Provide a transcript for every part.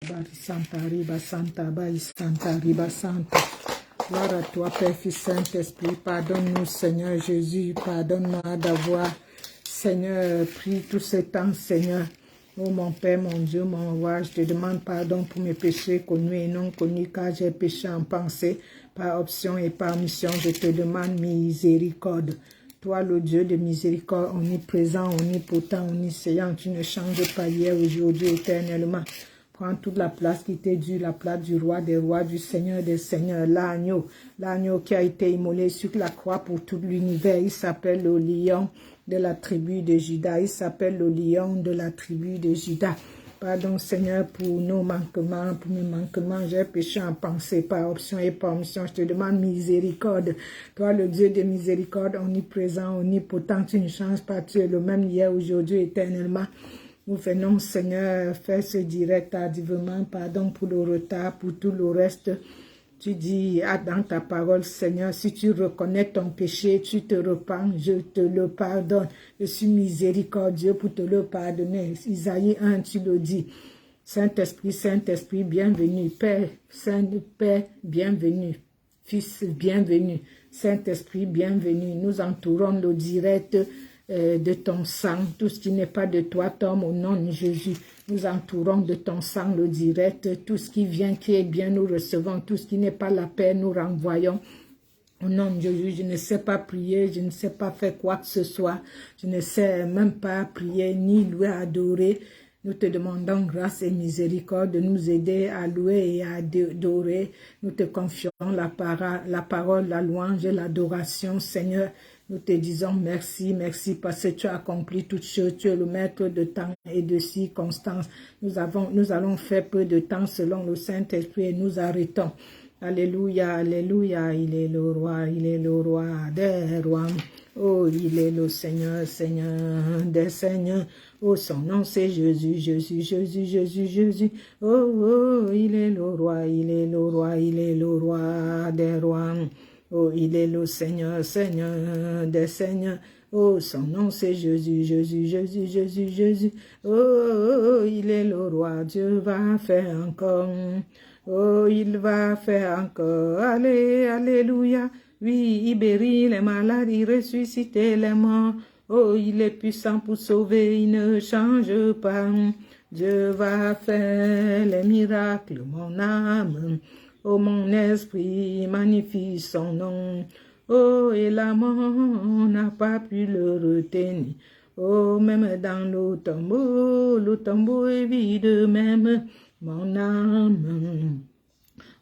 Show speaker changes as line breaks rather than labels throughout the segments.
Santa Riba Santa Bai Santa Riba Santa. Gloire à toi, Père, Fils, Saint-Esprit. Pardonne-nous, Seigneur Jésus. Pardonne-moi d'avoir, Seigneur, pris tout ce temps, Seigneur. Oh mon Père, mon Dieu, mon roi, je te demande pardon pour mes péchés connus et non connus, car j'ai péché en pensée, par option et par mission. Je te demande miséricorde. Toi, le Dieu de miséricorde, omniprésent, omnipotent, omniscient, tu ne changes pas hier, aujourd'hui, éternellement. Prends toute la place qui t'est due, la place du roi des rois, du Seigneur des seigneurs, l'agneau qui a été immolé sur la croix pour tout l'univers. Il s'appelle le lion de la tribu de Juda. Il s'appelle le lion de la tribu de Juda. Pardon, Seigneur, pour nos manquements, pour mes manquements. J'ai péché en pensée, par option et par omission. Je te demande miséricorde. Toi, le Dieu de miséricorde, omniprésent, omnipotent, tu ne changes pas. Tu es le même hier, aujourd'hui, éternellement. Nous venons, Seigneur, faire ce direct tardivement. Pardon pour le retard, pour tout le reste. Tu dis dans ta parole, Seigneur, si tu reconnais ton péché, tu te repens, je te le pardonne. Je suis miséricordieux pour te le pardonner. Isaïe 1, tu le dis. Saint-Esprit, Saint-Esprit, bienvenue. Père, Saint-Père, bienvenue. Fils, bienvenue. Saint-Esprit, bienvenue. Nous entourons le direct de ton sang. Tout ce qui n'est pas de toi tombe au nom de Jésus. Nous entourons de ton sang le direct. Tout ce qui vient, qui est bien, nous recevons. Tout ce qui n'est pas la paix, nous renvoyons. Au nom de Jésus, je ne sais pas prier, je ne sais pas faire quoi que ce soit. Je ne sais même pas prier, ni louer, adorer. Nous te demandons grâce et miséricorde de nous aider à louer et à adorer. Nous te confions la parole, la louange et l'adoration, Seigneur. Nous te disons merci, merci parce que tu as accompli toutes choses. Tu es le maître de temps et de circonstances. Nous allons faire peu de temps selon le Saint-Esprit et nous arrêtons. Alléluia, alléluia, il est le roi des rois. Oh, il est le Seigneur, Seigneur des seigneurs. Oh, son nom c'est Jésus, Jésus, Jésus, Jésus, Jésus. Oh, oh, il est le roi, il est le roi, il est le roi des rois. Oh, il est le Seigneur, Seigneur des seigneurs. Oh, son nom c'est Jésus, Jésus, Jésus, Jésus, Jésus. Oh, oh, oh, il est le roi, Dieu va faire encore. Oh, il va faire encore. Allez, alléluia. Oui, il guérit les malades, il ressuscite les morts. Oh, il est puissant pour sauver, il ne change pas. Dieu va faire les miracles, mon âme. Oh, mon esprit magnifie son nom. Oh, et la mort n'a pas pu le retenir. Oh, même dans le tombeau est vide même. Mon âme,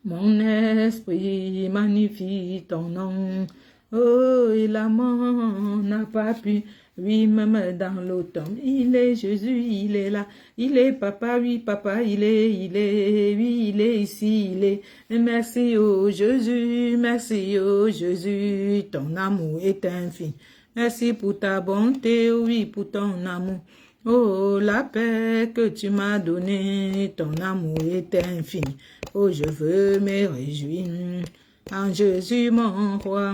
mon esprit magnifie ton nom. Oh, et la mort n'a pas pu, oui, même dans l'automne. Il est Jésus, il est là. Il est papa, oui, papa, il est, oui, il est ici, il est. Merci, oh Jésus, merci, oh Jésus, ton amour est infini. Merci pour ta bonté, oui, pour ton amour. Oh, la paix que tu m'as donnée, ton amour est infini. Oh, je veux me réjouir en Jésus mon roi.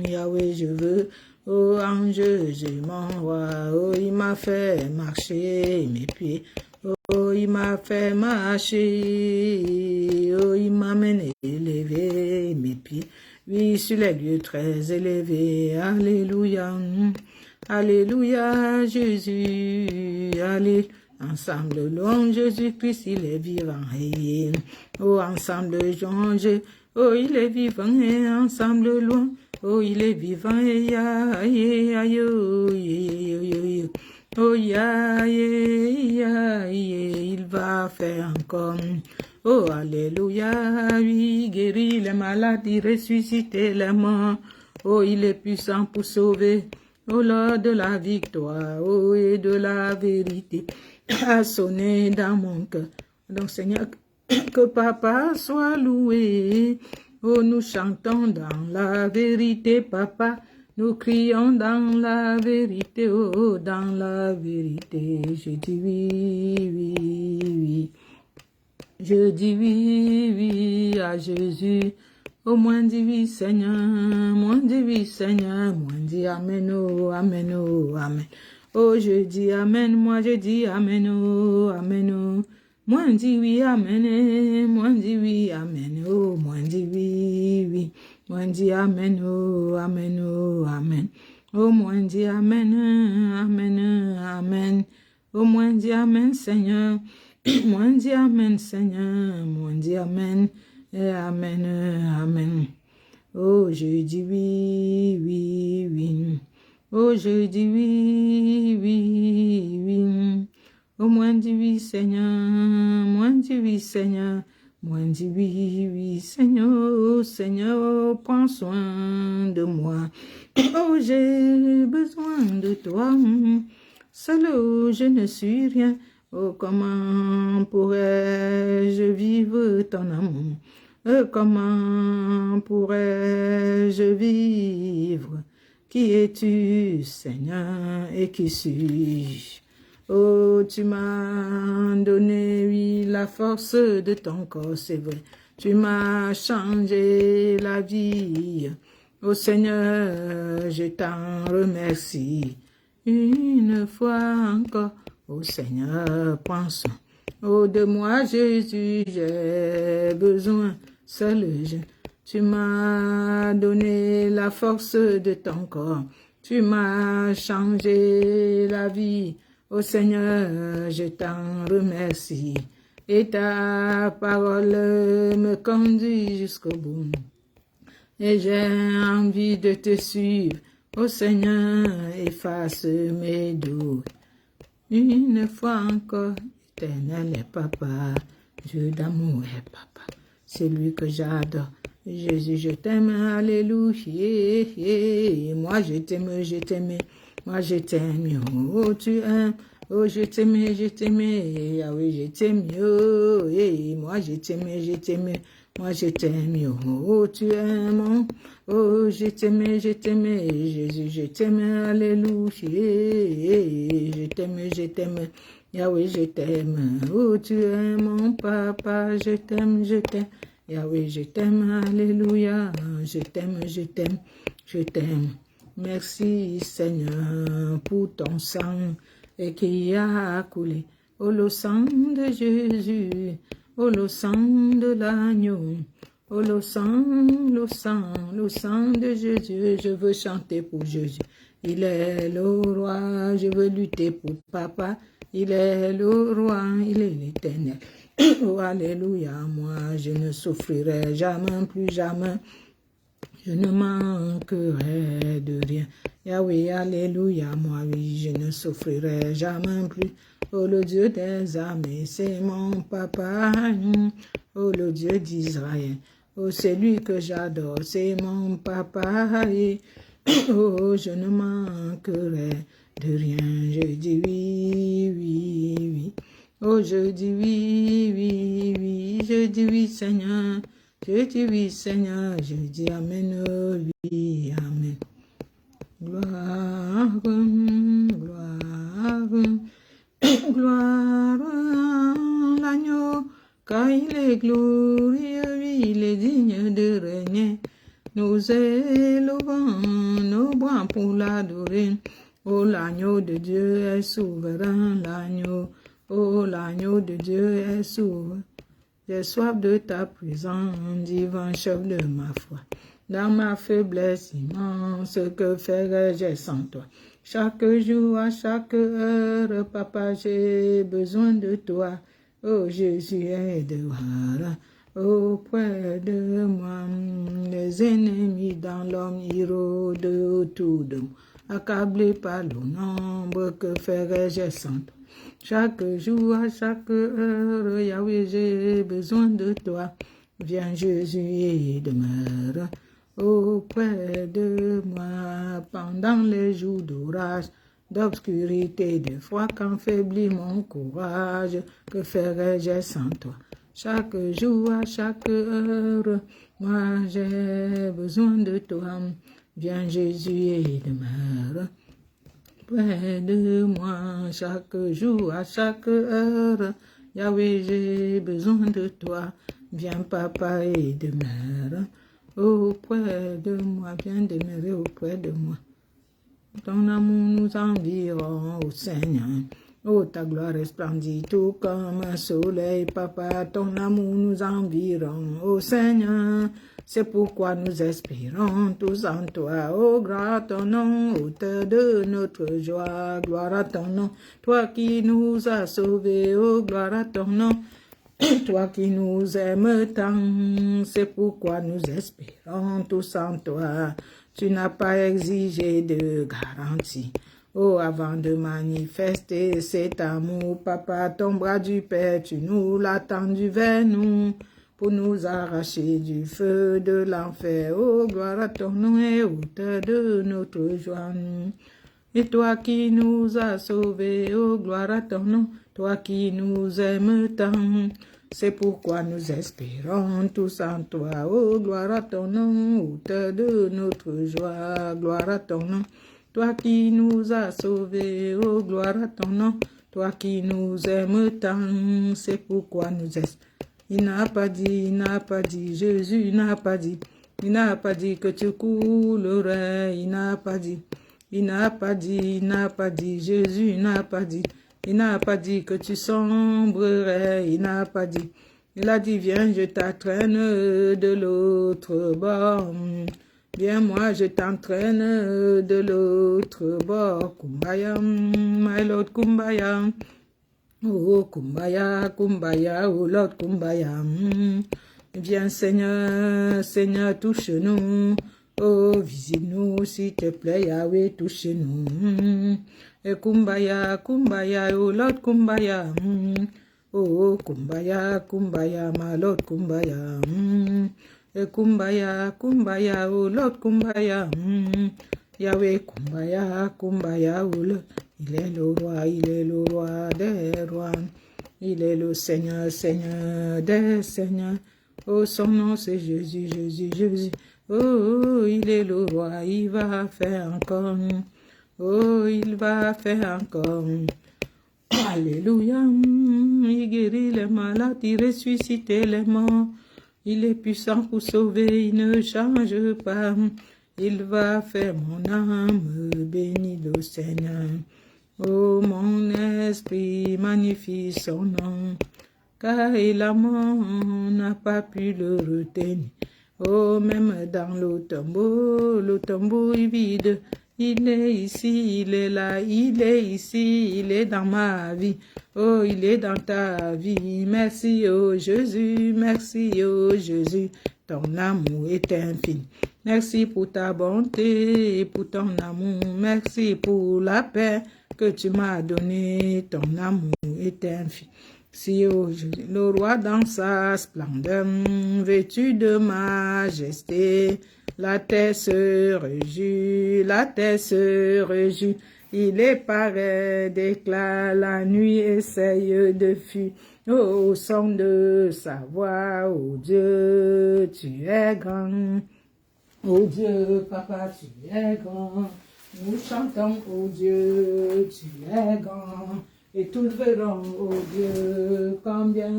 Yahweh, je veux, oh, en Jésus mon roi. Oh, il m'a fait marcher mes pieds. Oh, il m'a fait marcher. Oh, il m'a mené élever mes pieds. Oui, sur les lieux très élevés. Alléluia. Alléluia, Jésus, allez, ensemble, louons Jésus-Christ, il est vivant, et oh, ensemble, louons, oh, il est vivant, et ensemble, louons, oh, il est vivant, et ya, oh, ya, il va faire encore, oh, alléluia, oui, guérit les malades, il ressuscite les morts, oh, il est puissant pour sauver. Oh, Lord de la victoire, oh, et de la vérité, a sonné dans mon cœur. Donc, Seigneur, que Papa soit loué. Oh, nous chantons dans la vérité, Papa. Nous crions dans la vérité, oh, dans la vérité. Je dis oui, oui, oui. Je dis oui, oui à Jésus. Oh, moi dis oui, Seigneur, moi dis oui, Seigneur, moi dis Amen, oh, Amen, oh, Amen. Oh, je dis Amen, moi je dis Amen, oh, Amen, oh. Moi dis oui, amen. Moi dis oui, amen. Oh, moi dis oui, oui. Moi dis amen, oh, amen, oh, amen. Oh, moi dis amen, amen, amen. Oh, moi dis amen, Seigneur. Moi dis amen, Seigneur. Moi dis amen, amen, amen. Oh, je dis oui, oui, oui. Oh, je dis oui, oui, oui. Oh, moi dis oui, Seigneur. Moi dis oui, Seigneur. Moi dis oui, oui, Seigneur. Oh, Seigneur, prends soin de moi. Oh, j'ai besoin de toi. Seul, oh, je ne suis rien. Oh, comment pourrais-je vivre ton amour? Comment pourrais-je vivre? Qui es-tu, Seigneur, et qui suis-je? Oh, tu m'as donné, oui, la force de ton corps, c'est vrai. Tu m'as changé la vie. Oh Seigneur, je t'en remercie. Une fois encore, oh Seigneur, prends soin. Oh, de moi, Jésus, j'ai besoin, seul je. Tu m'as donné la force de ton corps. Tu m'as changé la vie. Oh Seigneur, je t'en remercie. Et ta parole me conduit jusqu'au bout. Et j'ai envie de te suivre. Oh Seigneur, efface mes doutes. Une fois encore, éternel est papa, Dieu d'amour est papa, c'est lui que j'adore. Jésus, je t'aime, alléluia. Moi, je t'aime, moi, je t'aime, oh, tu aimes. Oh, je t'aime, Yahweh, je t'aime, oh, moi, je t'aime, moi, je t'aime, oh, tu aimes, oh, je t'aime, Jésus, je t'aime, alléluia, je t'aime, Yahweh, je t'aime, oh, tu es mon papa, je t'aime, Yahweh, je t'aime, alléluia, je t'aime, je t'aime. Merci Seigneur pour ton sang et qui a coulé. Oh, le sang de Jésus, oh, le sang de l'agneau. Oh, le sang de Jésus, je veux chanter pour Jésus. Il est le roi, je veux lutter pour papa. Il est le roi, il est l'éternel. Oh, alléluia, moi, je ne souffrirai jamais, plus jamais. Je ne manquerai de rien. Yahweh, alléluia, moi, oui, je ne souffrirai jamais plus. Oh, le Dieu des armées, c'est mon papa. Oh, le Dieu d'Israël. Oh, c'est lui que j'adore, c'est mon papa. Oh, je ne manquerai de rien. Je dis oui, oui, oui. Oh, je dis oui, oui, oui. Je dis oui, Seigneur. Je dis oui, Seigneur. Je dis amen, oh, oui, amen. Gloire, gloire, gloire à l'agneau, car il est glorieux, il est digne de régner. Nous élevons nos bras pour l'adorer. Oh, l'agneau de Dieu est souverain, l'agneau. Oh, l'agneau de Dieu est souverain. J'ai soif de ta présence, divin chef de ma foi. Dans ma faiblesse immense, que ferais-je sans toi? Chaque jour, à chaque heure, papa, j'ai besoin de toi. Oh, Jésus, aide-moi. Auprès de moi, les ennemis dans l'homme, ils rôdent autour de moi. Accablé par le nombre, que ferais-je sans toi? Chaque jour, à chaque heure, Yahweh, j'ai besoin de toi. Viens Jésus et demeure auprès de moi pendant les jours d'orage, d'obscurité, de froid, quand faiblit mon courage. Que ferais-je sans toi? Chaque jour, à chaque heure, moi j'ai besoin de toi. Viens Jésus et demeure près de moi chaque jour, à chaque heure. Yahweh, j'ai besoin de toi. Viens, papa, et demeure auprès de moi. Viens demeurer auprès de moi. Ton amour nous environ, ô Seigneur. Oh, ta gloire resplendit tout comme un soleil, Papa, ton amour nous environne. Oh Seigneur, c'est pourquoi nous espérons tous en toi. Oh, gloire à ton nom, auteur de notre joie. Gloire à ton nom, toi qui nous as sauvés. Oh, gloire à ton nom, toi qui nous aimes tant. C'est pourquoi nous espérons tous en toi. Tu n'as pas exigé de garantie. Oh, avant de manifester cet amour, Papa, ton bras du Père, tu nous l'as tendu vers nous, pour nous arracher du feu de l'enfer. Oh, gloire à ton nom et auteur de notre joie. Et toi qui nous as sauvés, oh, gloire à ton nom, toi qui nous aimes tant. C'est pourquoi nous espérons tous en toi. Oh, gloire à ton nom, auteur de notre joie. Gloire à ton nom, toi qui nous as sauvés. Oh, gloire à ton nom, toi qui nous aimes tant. C'est pourquoi nous espérons. Il n'a pas dit, Jésus n'a pas dit. Il n'a pas dit que tu coulerais. Il n'a pas dit, Jésus n'a pas dit. Il n'a pas dit que tu sombrerais, il n'a pas dit. Il a dit, viens, je t'entraîne de l'autre bord. Viens, moi, je t'entraîne de l'autre bord. Kumbaya, my Lord, Kumbaya. Oh, Kumbaya, Kumbaya, oh Lord, Kumbaya. Viens, Seigneur, Seigneur, touche-nous. Oh, visite-nous, s'il te plaît, Yahweh, touche-nous. Et Kumbaya, Kumbaya, oh Lord, Kumbaya. Oh, Kumbaya, Kumbaya, my Lord, Kumbaya. Et Kumbaya, Kumbaya, oh Lord, Kumbaya. Yahweh, Kumbaya, Kumbaya, oh Lord. Il est le roi des rois. Il est le Seigneur, Seigneur des seigneurs. Oh, son nom c'est Jésus, Jésus, Jésus. Oh, il est le roi, il va faire encore. Oh, il va faire encore. Alléluia. Il guérit les malades, il ressuscite les morts. Il est puissant pour sauver, il ne change pas. Il va faire mon âme, bénis le Seigneur. Oh, mon esprit magnifie son nom, car la mort n'a pas pu le retenir. Oh, même dans le tombeau est vide. Il est ici, il est là, il est ici, il est dans ma vie. Oh, il est dans ta vie. Merci, oh Jésus, merci, oh Jésus. Ton amour est infini. Merci pour ta bonté et pour ton amour. Merci pour la paix que tu m'as donnée. Ton amour est infini. Si oh Jésus, le roi dans sa splendeur, vêtu de majesté, la terre se réjouit, la terre se réjouit. Il est pareil d'éclat, la nuit essaye de fuir. Oh, au son de sa voix, oh Dieu, tu es grand. Oh Dieu, papa, tu es grand. Nous chantons, oh Dieu, tu es grand. Et tous verront, oh Dieu, combien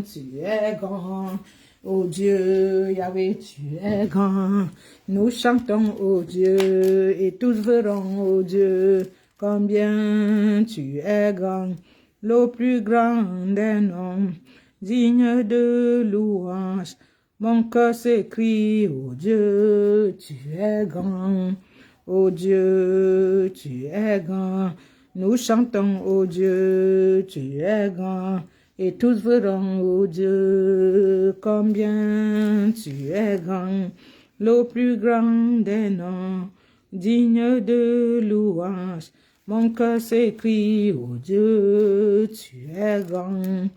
tu es grand. Oh Dieu, Yahweh, tu es grand. Nous chantons, oh Dieu, et tous verront, oh Dieu, combien tu es grand. Le plus grand des noms, digne de louange. Mon cœur s'écrie, oh Dieu, tu es grand. Oh Dieu, tu es grand. Nous chantons, oh Dieu, tu es grand. Et tous verront, oh Dieu, combien tu es grand. Le plus grand des noms, digne de louange. Mon cœur s'écrie, oh Dieu, tu es grand.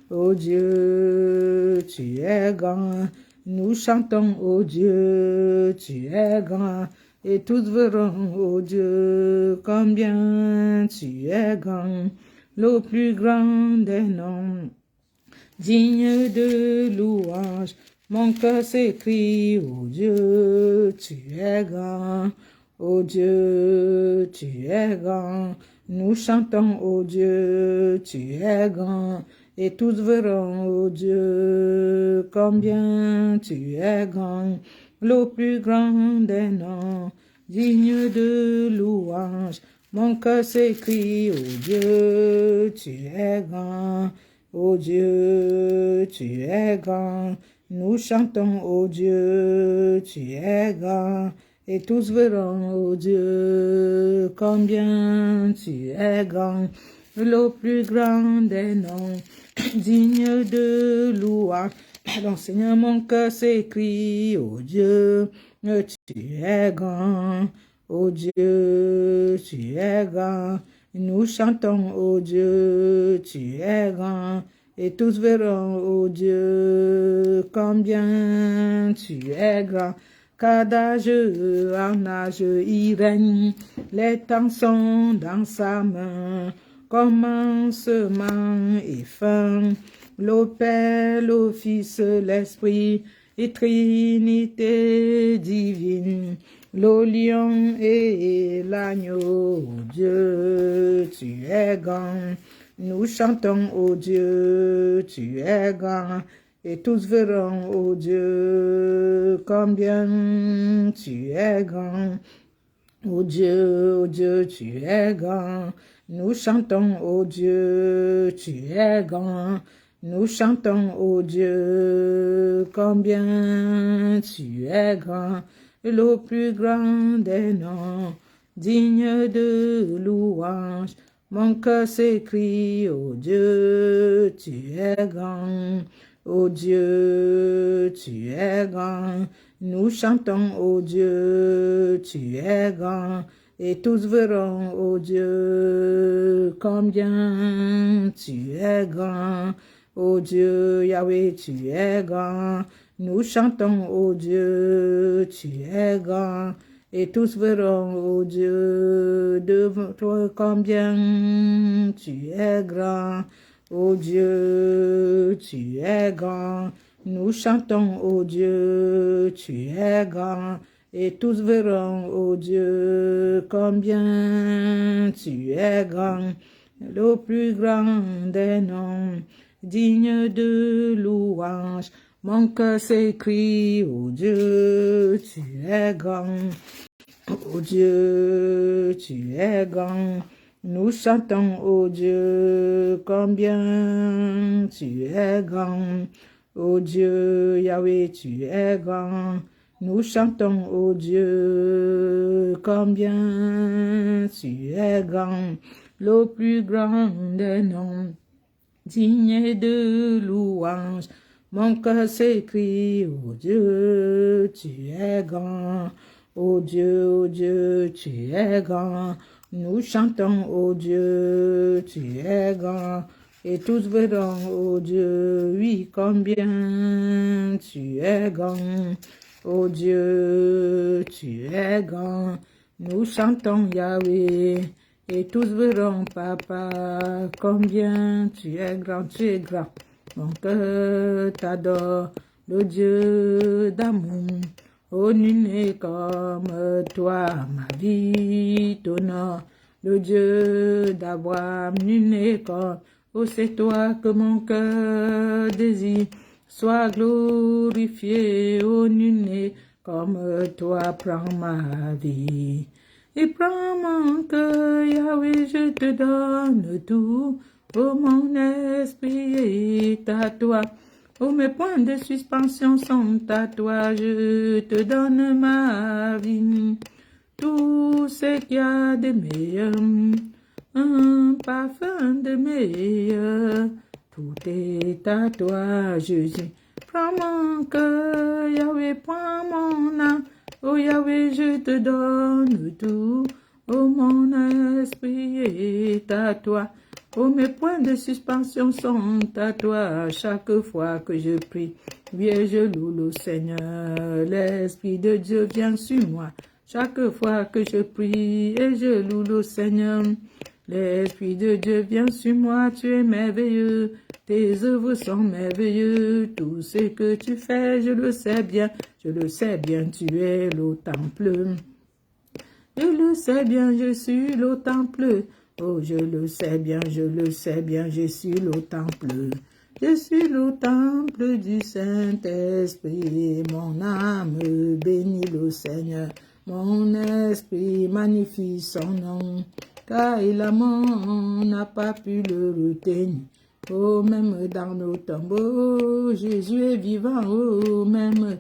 Oh Dieu, tu es grand. Nous chantons, oh Dieu, tu es grand. Et tous verront, oh Dieu, combien tu es grand. Le plus grand des noms, digne de louange. Mon cœur s'écrie, oh Dieu, tu es grand. Oh Dieu, tu es grand. Nous chantons, oh Dieu, tu es grand. Et tous verront, oh Dieu, combien tu es grand. Le plus grand des noms, digne de louange. Mon cœur s'écrie, oh Dieu, tu es grand. Oh Dieu, tu es grand. Nous chantons, oh Dieu, tu es grand. Et tous verront, oh Dieu, combien tu es grand. Le plus grand des noms, digne de louange. Alors Seigneur, mon cœur s'écrie, oh Dieu, tu es grand. Oh Dieu, tu es grand. Nous chantons, oh Dieu, tu es grand. Et tous verront, oh Dieu, combien tu es grand. Car d'âge en âge il règne, les temps sont dans sa main. Commencement et fin, le Père, le Fils, l'Esprit, et Trinité divine, le lion et l'agneau. Dieu, tu es grand. Nous chantons, oh Dieu, tu es grand. Et tous verront, oh Dieu, combien tu es grand. Oh Dieu, tu es grand. Nous chantons, oh Dieu, tu es grand. Nous chantons, oh Dieu, combien tu es grand. Le plus grand des noms, digne de louange. Mon cœur s'écrie, oh Dieu, tu es grand. Oh Dieu, tu es grand. Nous chantons, oh Dieu, tu es grand. Et tous verront, oh Dieu, combien tu es grand. Oh Dieu, Yahweh, tu es grand. Nous chantons, oh Dieu, tu es grand. Et tous verront, oh Dieu, devant toi combien tu es grand. Oh Dieu, tu es grand. Nous chantons, oh Dieu, tu es grand. Et tous verront, oh Dieu, combien tu es grand. Le plus grand des noms, digne de louange. Mon cœur s'écrie, oh Dieu, tu es grand. Oh Dieu, tu es grand. Nous chantons, oh Dieu, combien tu es grand. Oh Dieu, Yahweh, tu es grand. Nous chantons, oh Dieu, combien tu es grand. Le plus grand des noms, digne de louange. Mon cœur s'écrie, oh Dieu, tu es grand. Oh Dieu, tu es grand. Nous chantons, oh Dieu, tu es grand. Et tous verront, oh Dieu, oui, combien tu es grand. Oh Dieu, tu es grand. Nous chantons, Yahweh. Et tous verront, Papa, combien tu es grand, tu es grand. Mon cœur t'adore, le Dieu d'amour. Oh, nul n'est comme toi, ma vie t'honore. Le Dieu d'Abraham, nul n'est comme. Oh, c'est toi que mon cœur désire. Sois glorifié, oh, nul n'est comme toi, prends ma vie. Et prends mon cœur, Yahweh, je te donne tout. Oh, mon esprit est à toi. Oh, mes points de suspension sont à toi. Je te donne ma vie. Tout ce qu'il y a de meilleur, un parfum de meilleur. Tout est à toi, Jésus. Prends mon cœur, Yahweh, prends mon âme. Oh Yahweh, je te donne tout. Oh, mon esprit est à toi. Oh, mes points de suspension sont à toi. Chaque fois que je prie, viens, je loue le Seigneur. L'Esprit de Dieu vient sur moi. Chaque fois que je prie et je loue le Seigneur. L'Esprit de Dieu vient sur moi. Tu es merveilleux. Tes œuvres sont merveilleuses. Tout ce que tu fais, je le sais bien. Je le sais bien, tu es le temple. Je le sais bien, je suis le temple. Oh, je le sais bien, je suis le temple. Je suis le temple du Saint-Esprit. Mon âme bénit le Seigneur. Mon esprit magnifie son nom. car la mort n'a pas pu le retenir. Oh, même dans nos tombeaux, Jésus est vivant. Oh, même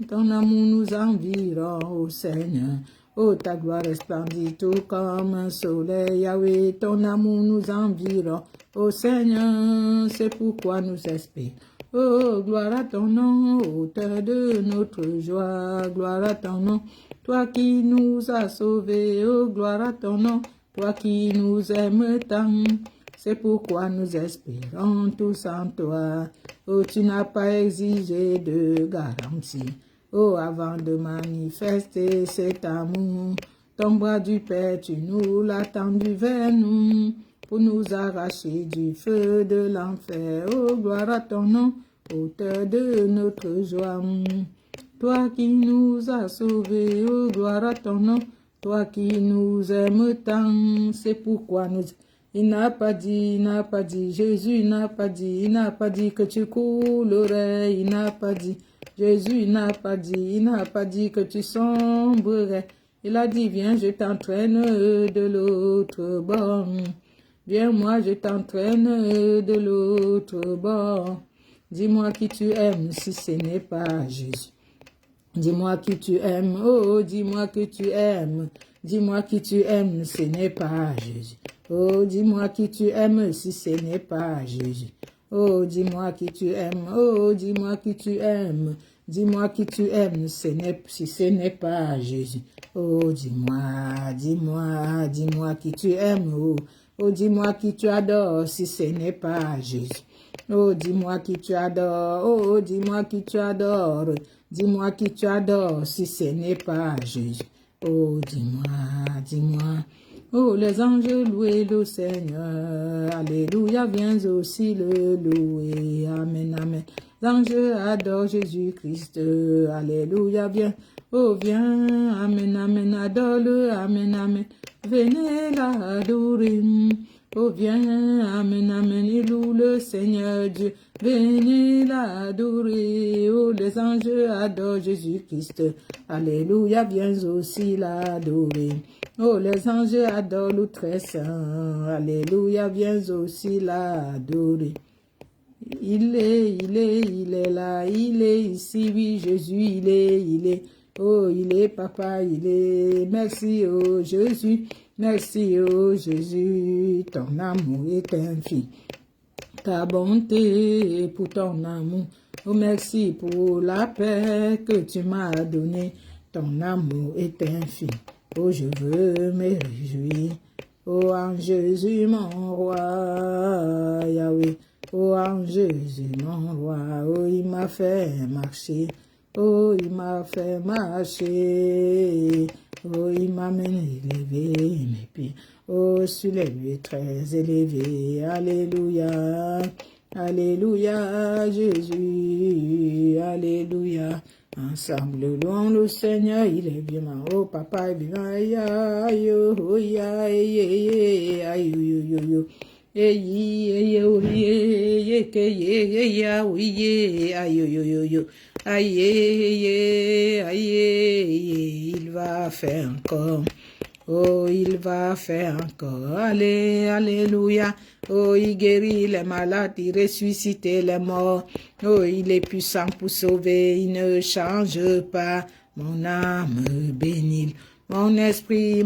ton amour nous environne, oh Seigneur. Oh, ta gloire resplendit tout comme un soleil. Yahweh, ton amour nous environne. Oh Seigneur, c'est pourquoi nous espérons. Oh, gloire à ton nom, auteur de notre joie. Gloire à ton nom, toi qui nous as sauvés. Oh, gloire à ton nom, toi qui nous aimes tant. C'est pourquoi nous espérons tous en toi. Oh, tu n'as pas exigé de garantie. Oh, avant de manifester cet amour, ton bras du Père, tu nous l'as tendu vers nous, pour nous arracher du feu de l'enfer. Oh, gloire à ton nom, auteur de notre joie. Toi qui nous as sauvés, oh, gloire à ton nom, toi qui nous aimes tant, c'est pourquoi nous... Il n'a pas dit, Jésus n'a pas dit que tu coulerais, il n'a pas dit, Jésus n'a pas dit que tu sombrerais. Il a dit, viens, je t'entraîne de l'autre bord. Viens, moi, je t'entraîne de l'autre bord. Dis-moi qui tu aimes si ce n'est pas Jésus. Dis-moi qui tu aimes, oh, dis-moi que tu aimes. Dis-moi qui tu aimes, ce n'est pas Jésus. Oh, dis-moi qui tu aimes si ce n'est pas Jésus. Oh, dis-moi qui tu aimes, oh, dis-moi qui tu aimes. Dis-moi qui tu aimes si ce n'est pas Jésus. Oh, dis-moi qui tu aimes, oh. Oh, dis-moi qui tu adores si ce n'est pas Jésus. Oh, dis-moi qui tu adores, oh, dis-moi qui tu adores. Dis-moi qui tu adores si ce n'est pas Jésus. Oh, dis-moi. Oh, les anges louez le Seigneur. Alléluia, viens aussi le louer. Amen, amen. Les anges adorent Jésus-Christ. Alléluia, viens. Oh, viens. Amen, amen. Adore-le. Amen, amen. Venez l'adorer. Oh, viens. Amen, amen. Il loue le Seigneur Dieu. Venez l'adorer. Oh, les anges adorent Jésus-Christ. Alléluia, viens aussi l'adorer. Oh, les anges adorent le très saint. Alléluia, viens aussi l'adorer. Il est là, il est ici, oui, Jésus, il est. Oh, il est papa, il est. Merci, oh Jésus, merci, oh Jésus, ton amour est infini. Ta bonté pour ton amour. Oh, merci pour la paix que tu m'as donnée. Ton amour est infini. Oh, je veux me réjouir. Oh, en Jésus, mon roi, Yahweh. Oh, en Jésus, mon roi. Oh, il m'a fait marcher. Oh, il m'a fait marcher. Oh, il m'a mené élever mes pieds. Oh, sur les lieux très élevés. Alléluia. Alléluia, Jésus. Alléluia. Ensemble, louons le Seigneur, il est vivant. Oh, papa est vivant. Aïe, aïe, aïe, aïe, aïe, aïe, il va faire encore. Oh, il va faire encore. Allez, alléluia. Oh, il guérit les malades, il ressuscite les morts. Oh, il est puissant pour sauver, il ne change pas. Mon âme bénit, mon esprit.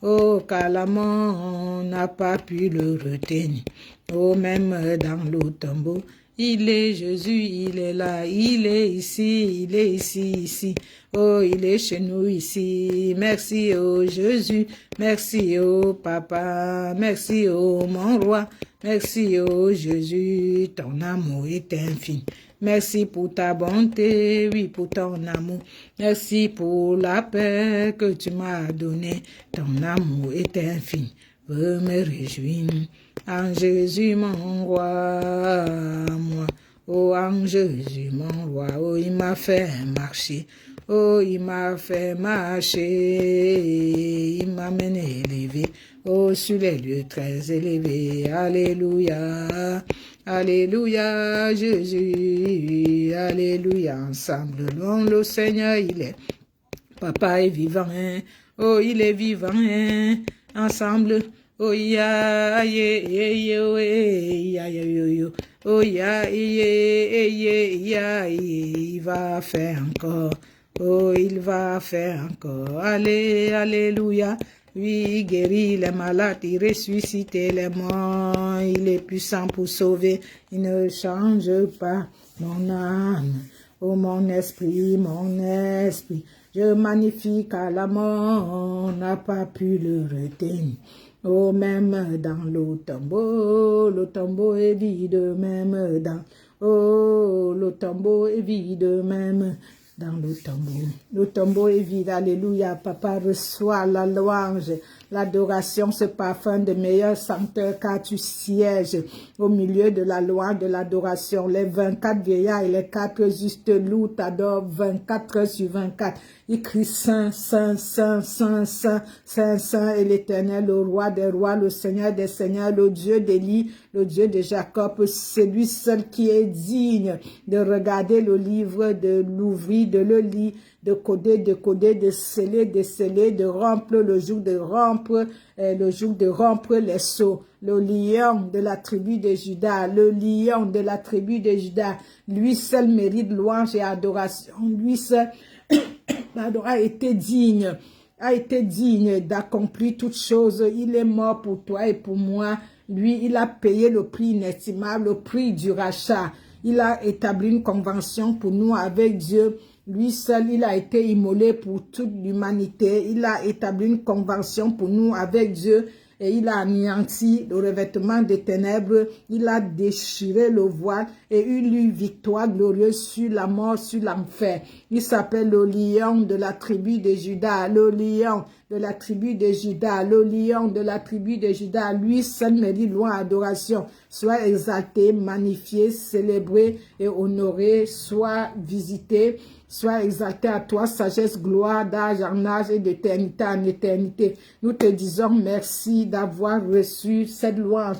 Oh, car la mort n'a pas pu le retenir. Oh, même dans le tombeau, il est Jésus, il est là, il est ici, ici. Oh, il est chez nous ici. Merci, oh Jésus. Merci, oh Papa. Merci, oh mon roi. Merci, oh Jésus. Ton amour est infini. Merci pour ta bonté, oui, pour ton amour. Merci pour la paix que tu m'as donnée. Ton amour est infini. Je me réjouis en Jésus, mon roi, moi. Oh, en Jésus, mon roi. Oh, il m'a fait marcher. Oh, il m'a fait marcher. Il m'a mené élevé. Oh, sur les lieux très élevés. Alléluia. Alléluia, Jésus. Alléluia. Ensemble, louons le Seigneur, il est. Papa est vivant, hein? Oh, il est vivant, hein, ensemble. Oh, ya, yeah, oh, ya, oh, ya, il va faire encore. Oh, il va faire encore. Allez, alléluia. Oui, il guérit les malades, il ressuscite les morts. Il est puissant pour sauver. Il ne change pas mon âme. Oh, mon esprit, je magnifie car la mort n'a pas pu le retenir. Oh, même dans le tombeau est vide, même dans, oh, le tombeau est vide, même dans le tombeau. Le tombeau est vide, alléluia. Papa, reçoit la louange, l'adoration, ce parfum de meilleure senteur, car tu sièges au milieu de la louange, de l'adoration. Les 24 vieillards et les 4 justes loups t'adorent 24 heures sur 24. Ils crient Saint, Saint, Saint, Saint, Saint, Saint, Saint est l'Éternel, le roi des rois, le Seigneur des seigneurs, le Dieu d'Élie, le Dieu de Jacob. C'est lui seul qui est digne de regarder le livre, de l'ouvrir, de le lire, de coder, de sceller, de rompre le jour de rompre, les sceaux. Le lion de la tribu de Juda, le lion de la tribu de Juda, lui seul mérite louange et adoration, lui seul a été digne d'accomplir toutes choses. Il est mort pour toi et pour moi. Lui, il a payé le prix inestimable, le prix du rachat. Il a établi une convention pour nous avec Dieu. Lui seul, il a été immolé pour toute l'humanité. Il a établi une convention pour nous avec Dieu. Et il a anéanti le revêtement des ténèbres, il a déchiré le voile et il eut victoire glorieuse sur la mort, sur l'enfer. Il s'appelle le lion de la tribu de Juda, le lion de la tribu de Juda, le lion de la tribu de Juda. Lui seul mérite louange, adoration. Soit exalté, magnifié, célébré et honoré, soit visité. Sois exalté à toi, sagesse, gloire, d'âge en âge et d'éternité en éternité. Nous te disons merci d'avoir reçu cette louange.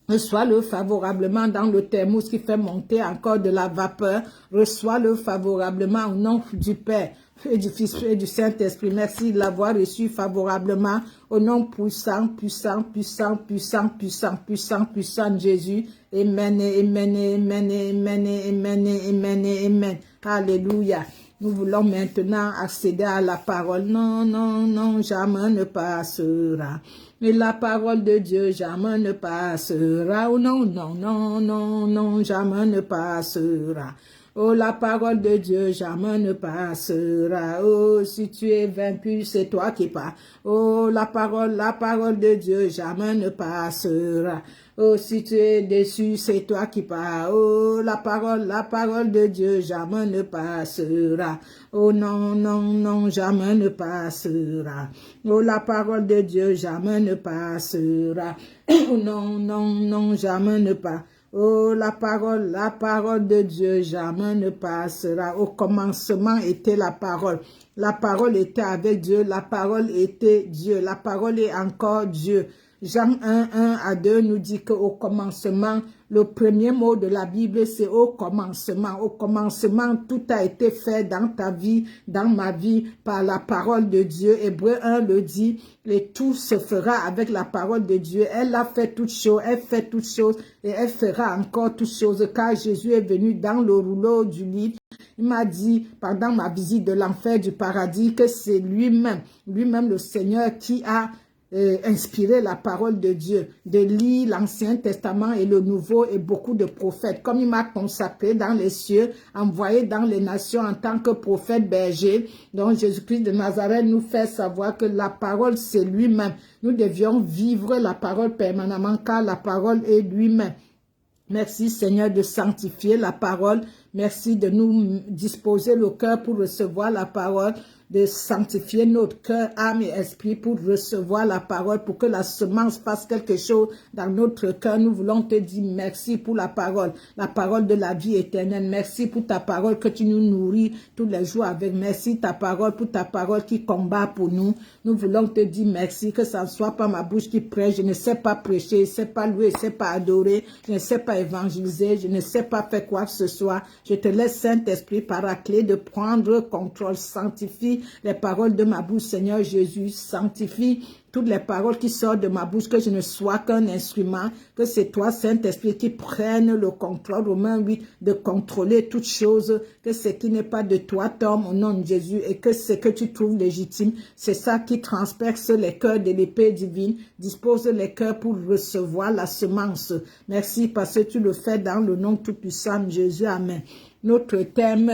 Reçois-le favorablement dans le thermos qui fait monter encore de la vapeur. Reçois-le favorablement au nom du Père et du Fils et du Saint-Esprit. Merci de l'avoir reçu favorablement au nom puissant, puissant, puissant, puissant, puissant, puissant, puissant de Jésus. Amen, amen, amen, amen, amen, amen, amen. Alléluia. Nous voulons maintenant accéder à la parole. Non, non, non, jamais ne passera. Et la parole de Dieu jamais ne passera. Oh non, non, non, non, non, jamais ne passera. Oh, la parole de Dieu jamais ne passera. Oh, si tu es vaincu, c'est toi qui pars. Oh, la parole de Dieu jamais ne passera. Oh, si tu es déçu, c'est toi qui pars. Oh, la parole de Dieu jamais ne passera. Oh non, non, non, jamais ne passera. Oh, la parole de Dieu jamais ne passera. Oh non, non, non, jamais ne passera. Oh, la parole de Dieu jamais ne passera. Au commencement était la parole. La parole était avec Dieu. La parole était Dieu. La parole est encore Dieu. Jean 1, 1 à 2 nous dit qu'au commencement, le premier mot de la Bible, c'est au commencement. Au commencement, tout a été fait dans ta vie, dans ma vie, par la parole de Dieu. Hébreu 1 le dit, et tout se fera avec la parole de Dieu. Elle a fait toutes choses, elle fait toutes choses, et elle fera encore toutes choses, car Jésus est venu dans le rouleau du livre. Il m'a dit, pendant ma visite de l'enfer, du paradis, que c'est lui-même le Seigneur qui a inspirer la parole de Dieu, de lire l'Ancien Testament et le Nouveau et beaucoup de prophètes. Comme il m'a consacré dans les cieux, envoyé dans les nations en tant que prophète berger, donc Jésus-Christ de Nazareth nous fait savoir que la parole c'est lui-même. Nous devions vivre la parole permanemment car la parole est lui-même. Merci Seigneur de sanctifier la parole. Merci de nous disposer le cœur pour recevoir la parole, de sanctifier notre cœur, âme et esprit pour recevoir la parole, pour que la semence fasse quelque chose dans notre cœur. Nous voulons te dire merci pour la parole de la vie éternelle. Merci pour ta parole que tu nous nourris tous les jours avec. Merci ta parole pour ta parole qui combat pour nous. Nous voulons te dire merci, que ça ne soit pas ma bouche qui prêche. Je ne sais pas prêcher, je ne sais pas louer, je ne sais pas adorer, je ne sais pas évangéliser, je ne sais pas faire quoi que ce soit. Je te laisse, Saint-Esprit, paraclet, de prendre contrôle. Sanctifie les paroles de ma bouche, Seigneur Jésus. Sanctifie toutes les paroles qui sortent de ma bouche, que je ne sois qu'un instrument, que c'est toi, Saint-Esprit, qui prenne le contrôle, Romains 8, de contrôler toutes choses, que ce qui n'est pas de toi tombe au nom de Jésus, et que ce que tu trouves légitime, c'est ça qui transperce les cœurs de l'épée divine, dispose les cœurs pour recevoir la semence. Merci parce que tu le fais dans le nom tout-puissant de Jésus. Amen. Notre thème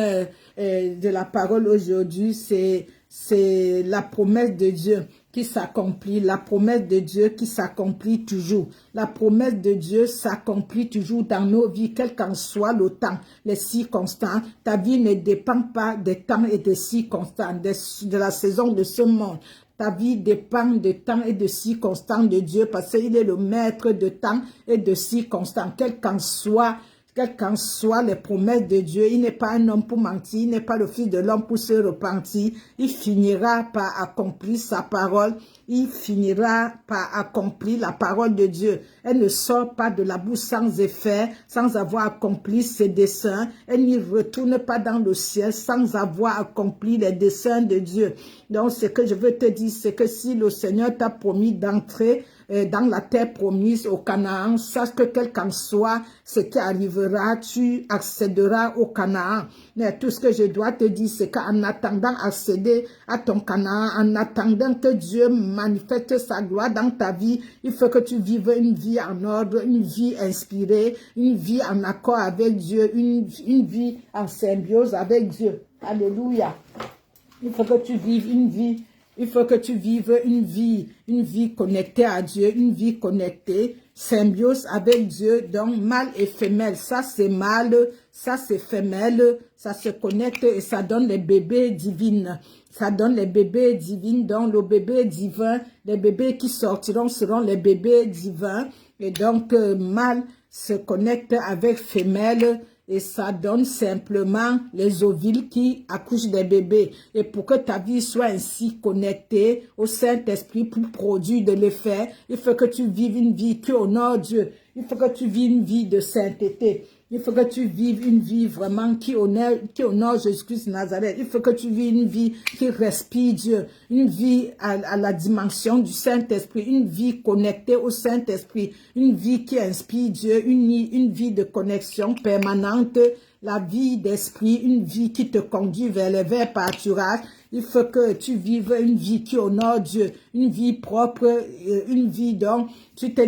de la parole aujourd'hui, c'est la promesse de Dieu qui s'accomplit, la promesse de Dieu qui s'accomplit toujours. La promesse de Dieu s'accomplit toujours dans nos vies, quel qu'en soit le temps, les circonstances. Ta vie ne dépend pas des temps et des circonstances, de la saison de ce monde. Ta vie dépend de temps et de circonstances de Dieu parce qu'il est le maître de temps et de circonstances, quel qu'en soient les promesses de Dieu. Il n'est pas un homme pour mentir, il n'est pas le fils de l'homme pour se repentir. Il finira par accomplir sa parole. Il finira par accomplir la parole de Dieu. Elle ne sort pas de la bouche sans effet, sans avoir accompli ses desseins. Elle n'y retourne pas dans le ciel sans avoir accompli les desseins de Dieu. Donc, ce que je veux te dire, c'est que si le Seigneur t'a promis d'entrer dans la terre promise au Canaan, sache que quel qu'en soit ce qui arrivera, tu accéderas au Canaan. Mais tout ce que je dois te dire, c'est qu'en attendant accéder à ton Canaan, en attendant que Dieu manifeste sa gloire dans ta vie, il faut que tu vives une vie en ordre, une vie inspirée, une vie en accord avec Dieu, une vie en symbiose avec Dieu. Alléluia. Il faut que tu vives une vie. Il faut que tu vives une vie connectée à Dieu, une vie connectée, symbiose avec Dieu, donc mâle et femelle. Ça c'est mâle, ça c'est femelle, ça se connecte et ça donne les bébés divines. Ça donne les bébés divines, donc le bébé divin, les bébés qui sortiront seront les bébés divins. Et donc mâle se connecte avec femelle. Et ça donne simplement les ovules qui accouchent des bébés. Et pour que ta vie soit ainsi connectée au Saint-Esprit pour produire de l'effet, il faut que tu vives une vie qui honore Dieu. Il faut que tu vives une vie de sainteté. Il faut que tu vives une vie vraiment qui honore Jésus-Christ de Nazareth. Il faut que tu vives une vie qui respire Dieu. Une vie à la dimension du Saint-Esprit. Une vie connectée au Saint-Esprit. Une vie qui inspire Dieu. Une vie de connexion permanente. La vie d'esprit. Une vie qui te conduit vers les verts pâturages. Il faut que tu vives une vie qui honore Dieu. Une vie propre. Une vie dont tu t'es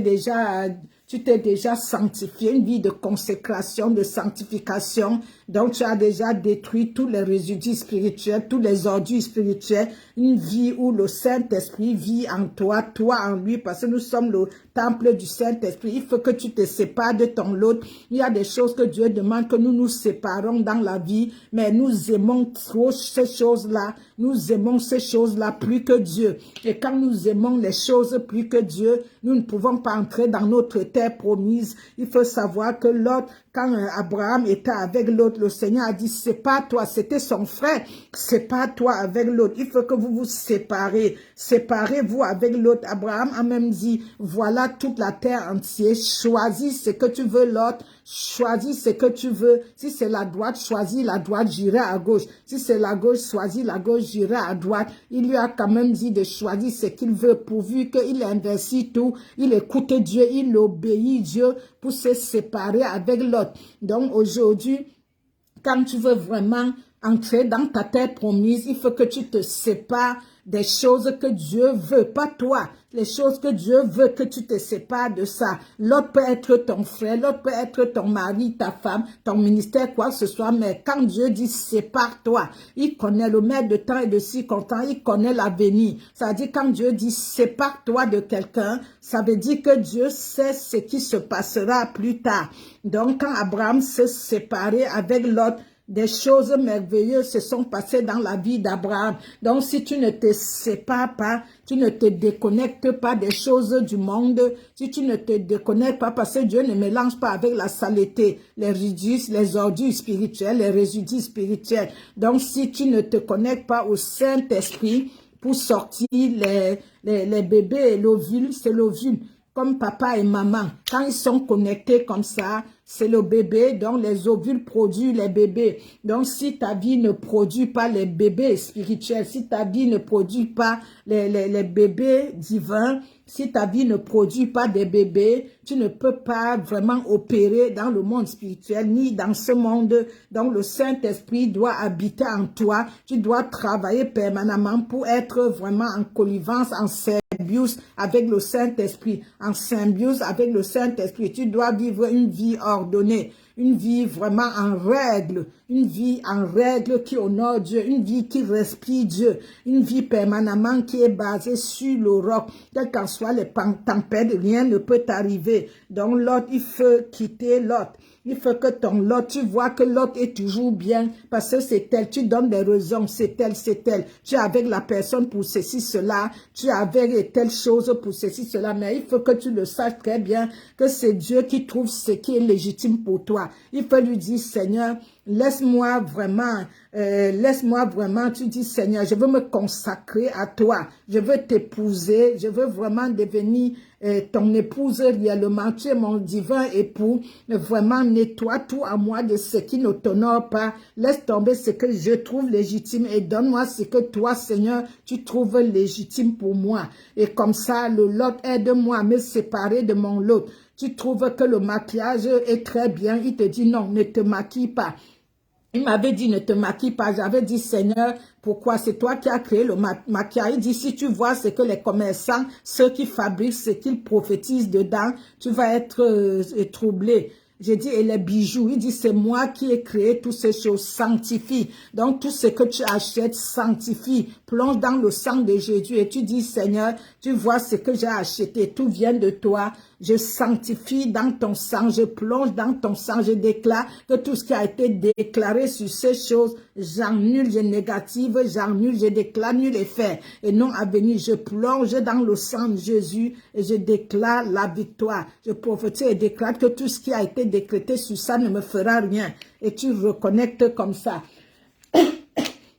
déjà sanctifié, une vie de consécration, de sanctification. Donc, tu as déjà détruit tous les résidus spirituels, tous les ordures spirituels. Une vie où le Saint-Esprit vit en toi, toi en lui, parce que nous sommes le temple du Saint-Esprit. Il faut que tu te sépares de ton lot. Il y a des choses que Dieu demande que nous nous séparons dans la vie, mais nous aimons trop ces choses-là. Nous aimons ces choses-là plus que Dieu. Et quand nous aimons les choses plus que Dieu, nous ne pouvons pas entrer dans notre terre promise. Il faut savoir que Lot, quand Abraham était avec l'autre, le Seigneur a dit, c'est pas toi, c'était son frère, c'est pas toi avec l'autre. Il faut que vous vous séparez. Séparez-vous avec l'autre. Abraham a même dit, voilà toute la terre entière, choisis ce que tu veux, Lot. Choisis ce que tu veux. Si c'est la droite, choisis la droite, j'irai à gauche. Si c'est la gauche, choisis la gauche, j'irai à droite. Il lui a quand même dit de choisir ce qu'il veut, pourvu qu'il investit tout. Il écoute Dieu, il obéit Dieu pour se séparer avec l'autre. Donc aujourd'hui, quand tu veux vraiment entrer dans ta terre promise, il faut que tu te sépares des choses que Dieu veut, pas toi. Les choses que Dieu veut, que tu te sépares de ça. L'autre peut être ton frère, l'autre peut être ton mari, ta femme, ton ministère, quoi que ce soit. Mais quand Dieu dit sépare-toi, il connaît le maître de temps et de circonstance, il connaît l'avenir. Ça veut dire quand Dieu dit sépare-toi de quelqu'un, ça veut dire que Dieu sait ce qui se passera plus tard. Donc quand Abraham s'est séparé avec l'autre, des choses merveilleuses se sont passées dans la vie d'Abraham. Donc, si tu ne te sépares pas, tu ne te déconnectes pas des choses du monde, si tu ne te déconnectes pas, parce que Dieu ne mélange pas avec la saleté, les résidus, les ordures spirituelles, les résidus spirituels. Donc, si tu ne te connectes pas au Saint-Esprit pour sortir les bébés et l'ovule, c'est l'ovule. Comme papa et maman, quand ils sont connectés comme ça, c'est le bébé, donc les ovules produisent les bébés. Donc si ta vie ne produit pas les bébés spirituels, si ta vie ne produit pas les bébés divins, si ta vie ne produit pas des bébés, tu ne peux pas vraiment opérer dans le monde spirituel, ni dans ce monde. Donc le Saint-Esprit doit habiter en toi. Tu dois travailler permanemment pour être vraiment en connivence, en symbiose avec le Saint-Esprit. En symbiose avec le Saint-Esprit. Tu dois vivre une vie ordonnée. Une vie vraiment en règle, une vie en règle qui honore Dieu, une vie qui respire Dieu, une vie permanemment qui est basée sur le roc. Quelles qu'en soient les tempêtes, rien ne peut t'arriver. Donc Lot, il faut quitter Lot. Il faut que ton Lot, tu vois que Lot est toujours bien parce que c'est tel, tu donnes des raisons, c'est tel, c'est tel. Tu es avec la personne pour ceci, cela, tu es avec telle chose pour ceci, cela. Mais il faut que tu le saches très bien que c'est Dieu qui trouve ce qui est légitime pour toi. Il faut lui dire, Seigneur, laisse-moi vraiment, tu dis, Seigneur, je veux me consacrer à toi, je veux t'épouser, je veux vraiment devenir ton épouse réellement, tu es mon divin époux, vraiment nettoie tout à moi de ce qui ne t'honore pas, laisse tomber ce que je trouve légitime et donne-moi ce que toi, Seigneur, tu trouves légitime pour moi. Et comme ça, le Lot, aide-moi à me séparer de mon Lot. Tu trouves que le maquillage est très bien, il te dit non, ne te maquille pas. Il m'avait dit, ne te maquille pas. J'avais dit, Seigneur, pourquoi? C'est toi qui as créé le maquillage. Il dit, si tu vois ce que les commerçants, ceux qui fabriquent, ce qu'ils prophétisent dedans, tu vas être troublé. J'ai dit, et les bijoux, il dit, c'est moi qui ai créé toutes ces choses, sanctifie. Donc, tout ce que tu achètes, sanctifie. Plonge dans le sang de Jésus et tu dis, Seigneur, tu vois ce que j'ai acheté, tout vient de toi. Je sanctifie dans ton sang, je plonge dans ton sang, je déclare que tout ce qui a été déclaré sur ces choses, j'annule, je négative, j'annule, je déclare nul effet et non à venir. Je plonge dans le sang de Jésus et je déclare la victoire. Je prophétise et déclare que tout ce qui a été décrété sur ça ne me fera rien. Et tu reconnectes comme ça.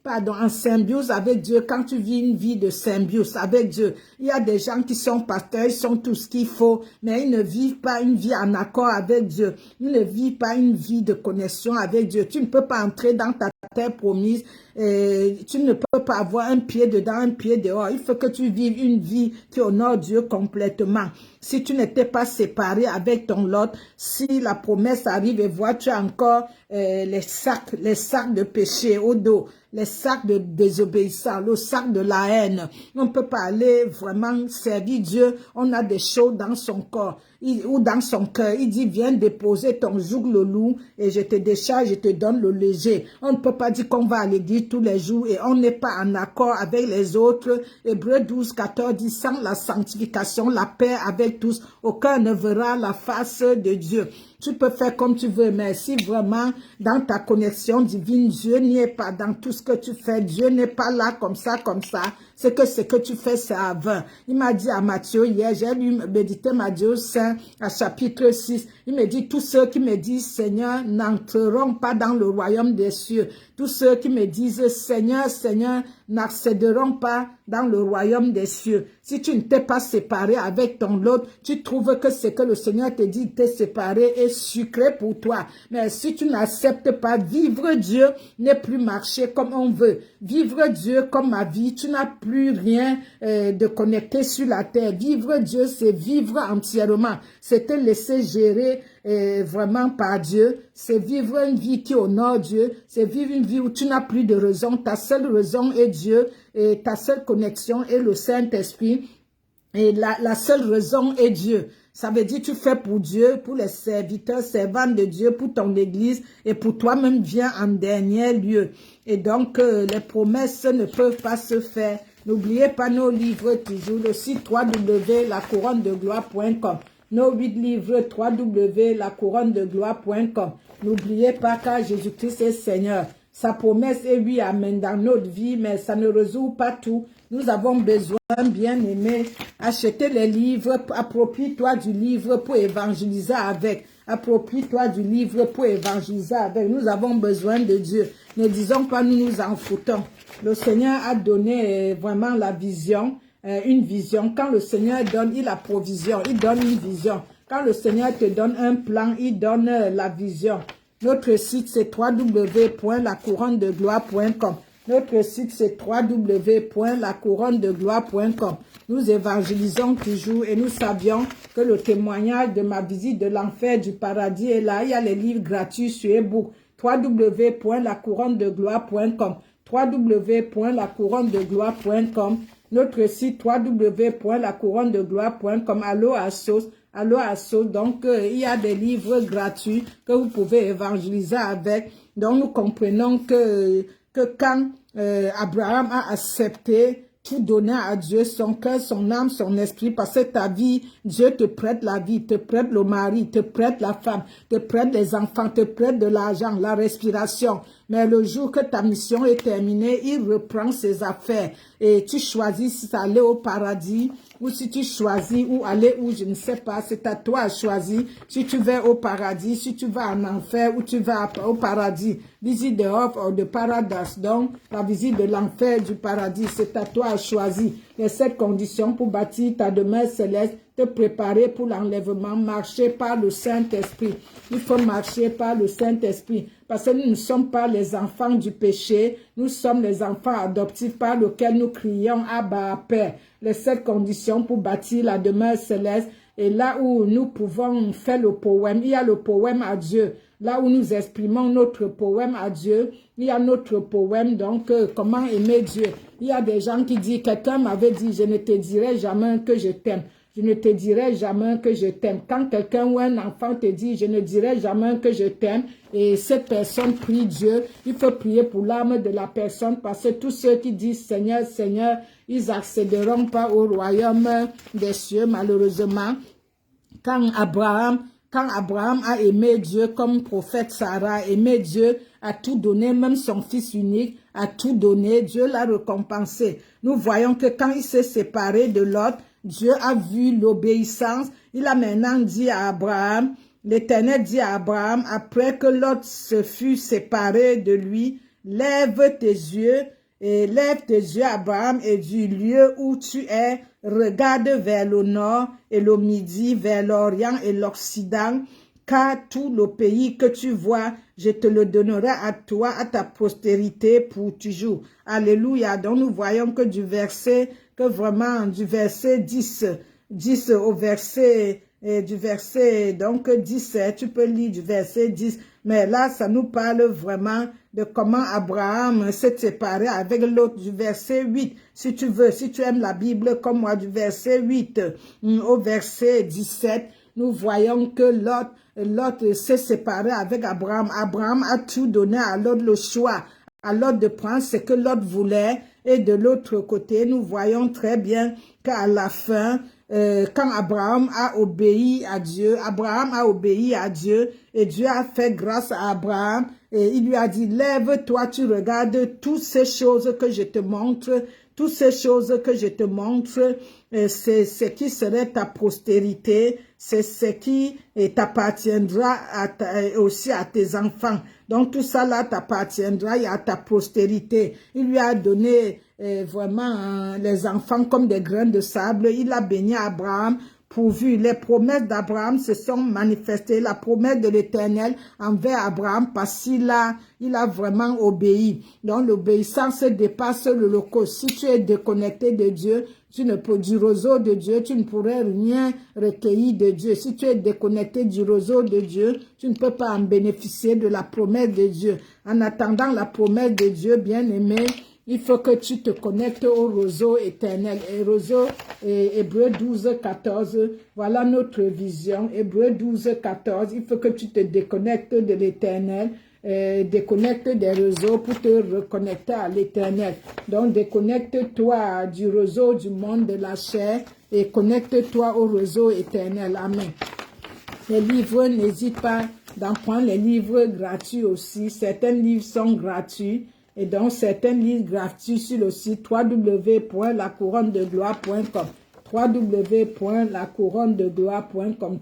Pardon, en symbiose avec Dieu, quand tu vis une vie de symbiose avec Dieu, il y a des gens qui sont pasteurs, ils sont tout ce qu'il faut, mais ils ne vivent pas une vie en accord avec Dieu. Ils ne vivent pas une vie de connexion avec Dieu. Tu ne peux pas entrer dans ta terre promise, tu ne peux pas avoir un pied dedans, un pied dehors. Il faut que tu vives une vie qui honore Dieu complètement. Si tu n'étais pas séparé avec ton Lot, si la promesse arrive et vois, tu as encore les sacs de péché au dos, les sacs de désobéissance, le sac de la haine. On ne peut pas aller vraiment servir Dieu. On a des choses dans son corps ou dans son cœur. Il dit, viens déposer ton joug le loup et je te décharge, je te donne le léger. On ne peut pas dire qu'on va à l'église tous les jours et on n'est pas en accord avec les autres. Hébreux 12, 14 dit, sans la sanctification, la paix avec tous, aucun ne verra la face de Dieu. Tu peux faire comme tu veux, mais si vraiment dans ta connexion divine, Dieu n'y est pas dans tout ce que tu fais, Dieu n'est pas là comme ça, c'est que ce que tu fais, c'est à vain. Il m'a dit à Matthieu hier, j'ai lu méditer Matthieu 5 à chapitre 6, il me dit, tous ceux qui me disent Seigneur n'entreront pas dans le royaume des cieux. Tous ceux qui me disent Seigneur, Seigneur n'accéderont pas dans le royaume des cieux. Si tu ne t'es pas séparé avec ton Lot, tu trouves que ce que le Seigneur te dit, t'es séparé est sucré pour toi. Mais si tu n'acceptes pas, vivre Dieu n'est plus marcher comme on veut. Vivre Dieu comme ma vie, tu n'as plus rien de connecté sur la terre. Vivre Dieu, c'est vivre entièrement. C'est te laisser gérer vraiment par Dieu. C'est vivre une vie qui honore Dieu. C'est vivre une vie où tu n'as plus de raison. Ta seule raison est Dieu et ta seule connexion est le Saint-Esprit. Et la seule raison est Dieu. Ça veut dire tu fais pour Dieu, pour les serviteurs, servants de Dieu, pour ton église et pour toi-même viens en dernier lieu. Et donc les promesses ne peuvent pas se faire. N'oubliez pas nos livres toujours, le site www.lacouronne-de-gloire.com. Nos 8 livres www.lacouronne-de-gloire.com. N'oubliez pas car Jésus-Christ est Seigneur. Sa promesse est oui, amen, dans notre vie, mais ça ne résout pas tout. Nous avons besoin, bien-aimé, acheter les livres, approprie-toi du livre pour évangéliser avec. Approprie-toi du livre pour évangéliser avec. Nous avons besoin de Dieu. Ne disons pas nous nous en foutons. Le Seigneur a donné vraiment la vision, une vision. Quand le Seigneur donne, il a provision, il donne une vision. Quand le Seigneur te donne un plan, il donne la vision. Notre site, c'est www.lacouronnedegloire.com. Notre site, c'est www.lacouronnedegloire.com. Nous évangélisons toujours et nous savions que le témoignage de ma visite de l'enfer, du paradis est là. Il y a les livres gratuits sur ebook. www.lacouronnedegloire.com. www.lacouronnedegloire.com. Notre site www.lacouronnedegloire.com. Allo Assos. Allo Assos. Donc, il y a des livres gratuits que vous pouvez évangéliser avec. Donc, nous comprenons que quand Abraham a accepté tout donner à Dieu, son cœur, son âme, son esprit, parce que ta vie, Dieu te prête la vie, te prête le mari, te prête la femme, te prête les enfants, te prête de l'argent, la respiration. Mais le jour que ta mission est terminée, il reprend ses affaires et tu choisis si aller au paradis ou si tu choisis où aller où je ne sais pas, c'est à toi à choisir si tu vas au paradis, si tu vas en enfer ou tu vas au paradis. Visite de off or de paradise, donc la visite de l'enfer du paradis, c'est à toi à choisir. Les 7 conditions pour bâtir ta demeure céleste, te préparer pour l'enlèvement, marcher par le Saint-Esprit. Il faut marcher par le Saint-Esprit parce que nous ne sommes pas les enfants du péché, nous sommes les enfants adoptifs par lesquels nous crions Abba Père. Les 7 conditions pour bâtir la demeure céleste. Et là où nous pouvons faire le poème, il y a le poème à Dieu. Là où nous exprimons notre poème à Dieu, il y a notre poème, donc comment aimer Dieu. Il y a des gens qui disent, quelqu'un m'avait dit, je ne te dirai jamais que je t'aime. Je ne te dirai jamais que je t'aime. Quand quelqu'un ou un enfant te dit, je ne dirai jamais que je t'aime, et cette personne prie Dieu, il faut prier pour l'âme de la personne, parce que tous ceux qui disent Seigneur, Seigneur, ils n'accéderont pas au royaume des cieux, malheureusement. Quand Abraham a aimé Dieu comme prophète Sarah, a aimé Dieu, a tout donné, même son fils unique, a tout donné, Dieu l'a récompensé. Nous voyons que quand il s'est séparé de Lot, Dieu a vu l'obéissance. Il a maintenant dit à Abraham, l'Éternel dit à Abraham, après que Lot se fut séparé de lui, lève tes yeux, Abraham, et du lieu où tu es, regarde vers le nord et le midi, vers l'orient et l'occident, car tout le pays que tu vois, je te le donnerai à toi, à ta postérité pour toujours. Alléluia. Donc nous voyons que du verset 10 au verset, du verset, donc 17, tu peux lire du verset 10, mais là, ça nous parle vraiment de comment Abraham s'est séparé avec l'autre, du verset 8, si tu veux, si tu aimes la Bible comme moi, du verset 8 au verset 17, nous voyons que Lot s'est séparé avec Abraham. Abraham a tout donné à Lot, le choix, à Lot de prendre ce que Lot voulait. Et de l'autre côté, nous voyons très bien qu'à la fin, quand Abraham a obéi à Dieu et Dieu a fait grâce à Abraham et il lui a dit, lève-toi, tu regardes toutes ces choses que je te montre, c'est ce qui serait ta postérité, c'est ce qui t'appartiendra aussi à tes enfants. Donc tout ça là t'appartiendra et à ta postérité. Il lui a donné vraiment les enfants comme des grains de sable. Il a béni Abraham. Pourvu, les promesses d'Abraham se sont manifestées, la promesse de l'Éternel envers Abraham parce qu'il a vraiment obéi. Donc l'obéissance dépasse le loco. Si tu es déconnecté de Dieu, tu ne peux du roseau de Dieu, tu ne pourrais rien recueillir de Dieu. Si tu es déconnecté du roseau de Dieu, tu ne peux pas en bénéficier de la promesse de Dieu. En attendant la promesse de Dieu, bien-aimé, il faut que tu te connectes au roseau éternel. Et roseau, Hébreux 12, 14, voilà notre vision. Hébreux 12, 14, il faut que tu te déconnectes de l'éternel, déconnecte des réseaux pour te reconnecter à l'éternel. Donc déconnecte-toi du réseau du monde de la chair et connecte-toi au réseau éternel. Amen. Les livres, n'hésite pas d'en prendre les livres gratuits aussi. Certains livres sont gratuits. Et donc, certains livres gratuits sur le site www.lacouronnedegloire.com www.lacouronnedegloire.com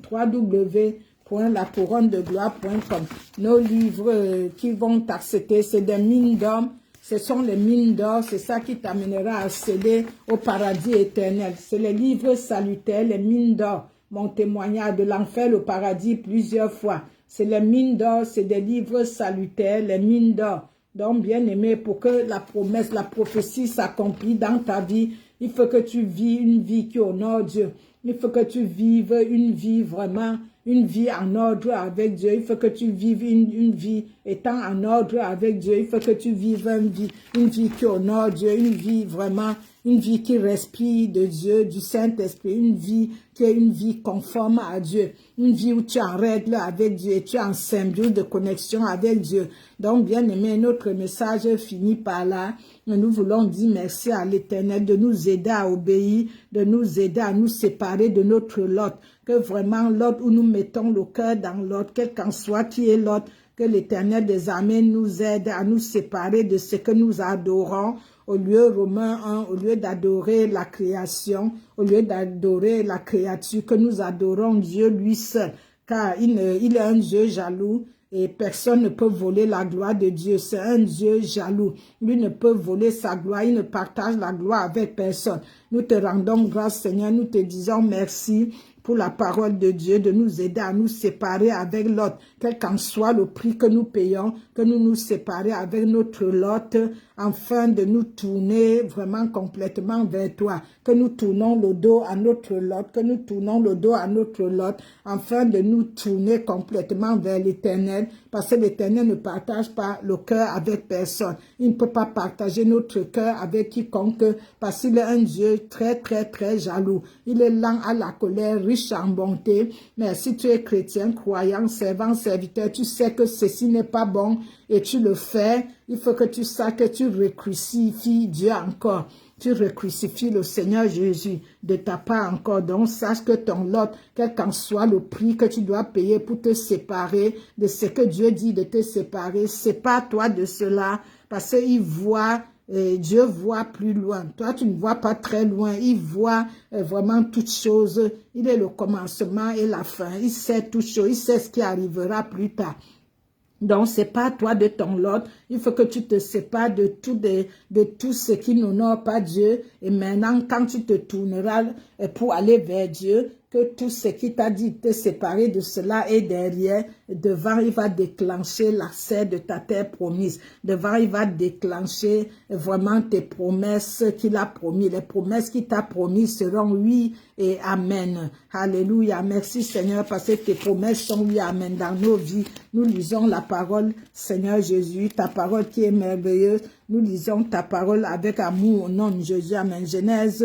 www.lacouronnedegloire.com. Nos livres qui vont t'accéder, c'est des mines d'or. Ce sont les mines d'or, c'est ça qui t'amènera à accéder au paradis éternel. C'est les livres salutaires, les mines d'or. mon témoignage de l'enfer au paradis plusieurs fois. C'est les mines d'or, c'est des livres salutaires, les mines d'or. Donc, bien aimé, pour que la promesse, la prophétie s'accomplisse dans ta vie, il faut que tu vis une vie qui honore Dieu. Il faut que tu vives une vie vraiment, une vie en ordre avec Dieu. Il faut que tu vives une vie étant en ordre avec Dieu. Il faut que tu vives une vie qui honore Dieu, une vie vraiment, une vie qui respire de Dieu, du Saint-Esprit, une vie qui est une vie conforme à Dieu, une vie où tu es en règle avec Dieu et tu es en symbiose de connexion avec Dieu. Donc, bien aimé, notre message finit par là. Nous voulons dire merci à l'Éternel de nous aider à obéir, de nous aider à nous séparer de notre lot. Que vraiment l'autre où nous mettons le cœur dans l'autre, quel qu'en soit qui est l'autre, que l'Éternel des armées nous aide à nous séparer de ce que nous adorons. Au lieu, Romains 1, au lieu d'adorer la création, au lieu d'adorer la créature, que nous adorons Dieu lui seul, car il est un Dieu jaloux. Et personne ne peut voler la gloire de Dieu. C'est un Dieu jaloux. Lui ne peut voler sa gloire. Il ne partage la gloire avec personne. Nous te rendons grâce, Seigneur. Nous te disons merci pour la parole de Dieu, de nous aider à nous séparer avec l'autre, quel qu'en soit le prix que nous payons, que nous nous séparions avec notre lot, afin de nous tourner vraiment complètement vers toi, que nous tournons le dos à notre lot, que nous tournons le dos à notre lot, afin de nous tourner complètement vers l'Éternel, parce que l'Éternel ne partage pas le cœur avec personne. Il ne peut pas partager notre cœur avec quiconque, parce qu'il est un Dieu très, très, très jaloux. Il est lent à la colère, riche en bonté. Mais si tu es chrétien, croyant, servant, serviteur, tu sais que ceci n'est pas bon et tu le fais, il faut que tu saches que tu recrucifies Dieu encore. Tu recrucifies le Seigneur Jésus de ta part encore. Donc, sache que ton lot, quel qu'en soit le prix que tu dois payer pour te séparer de ce que Dieu dit de te séparer, sépare-toi de cela parce qu'il voit, Dieu voit plus loin. Toi, tu ne vois pas très loin. Il voit vraiment toutes choses. Il est le commencement et la fin. Il sait toutes choses. Il sait ce qui arrivera plus tard. Donc, sépare-toi de ton lot. Il faut que tu te sépares de tout ce qui n'honore pas Dieu. Et maintenant, quand tu te tourneras pour aller vers Dieu, que tout ce qui t'a dit de te séparer de cela est derrière. Devant, il va déclencher l'accès de ta terre promise. Devant, il va déclencher vraiment tes promesses qu'il a promis. Les promesses qu'il t'a promis seront oui et amen. Alléluia. Merci Seigneur parce que tes promesses sont oui amen dans nos vies. Nous lisons la parole, Seigneur Jésus, ta parole qui est merveilleuse. Nous lisons ta parole avec amour au nom de Jésus. Amen. Genèse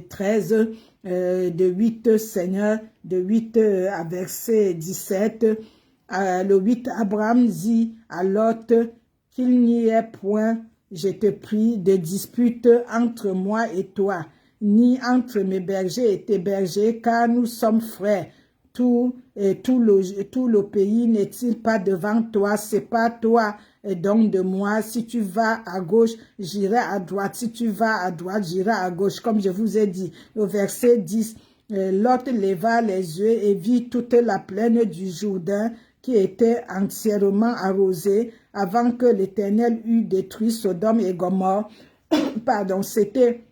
13, de 8, Seigneur, de 8 à verset 17. Le 8, Abraham dit à Lot qu'il n'y ait point, je te prie, de dispute entre moi et toi, ni entre mes bergers et tes bergers, car nous sommes frères. Tout le pays n'est-il pas devant toi? C'est pas toi donc de moi. Si tu vas à gauche, j'irai à droite. Si tu vas à droite, j'irai à gauche, comme je vous ai dit. Au verset 10, Lot leva les yeux et vit toute la plaine du Jourdain qui était entièrement arrosée avant que l'Éternel eût détruit Sodome et Gomorrhe. Pardon, c'était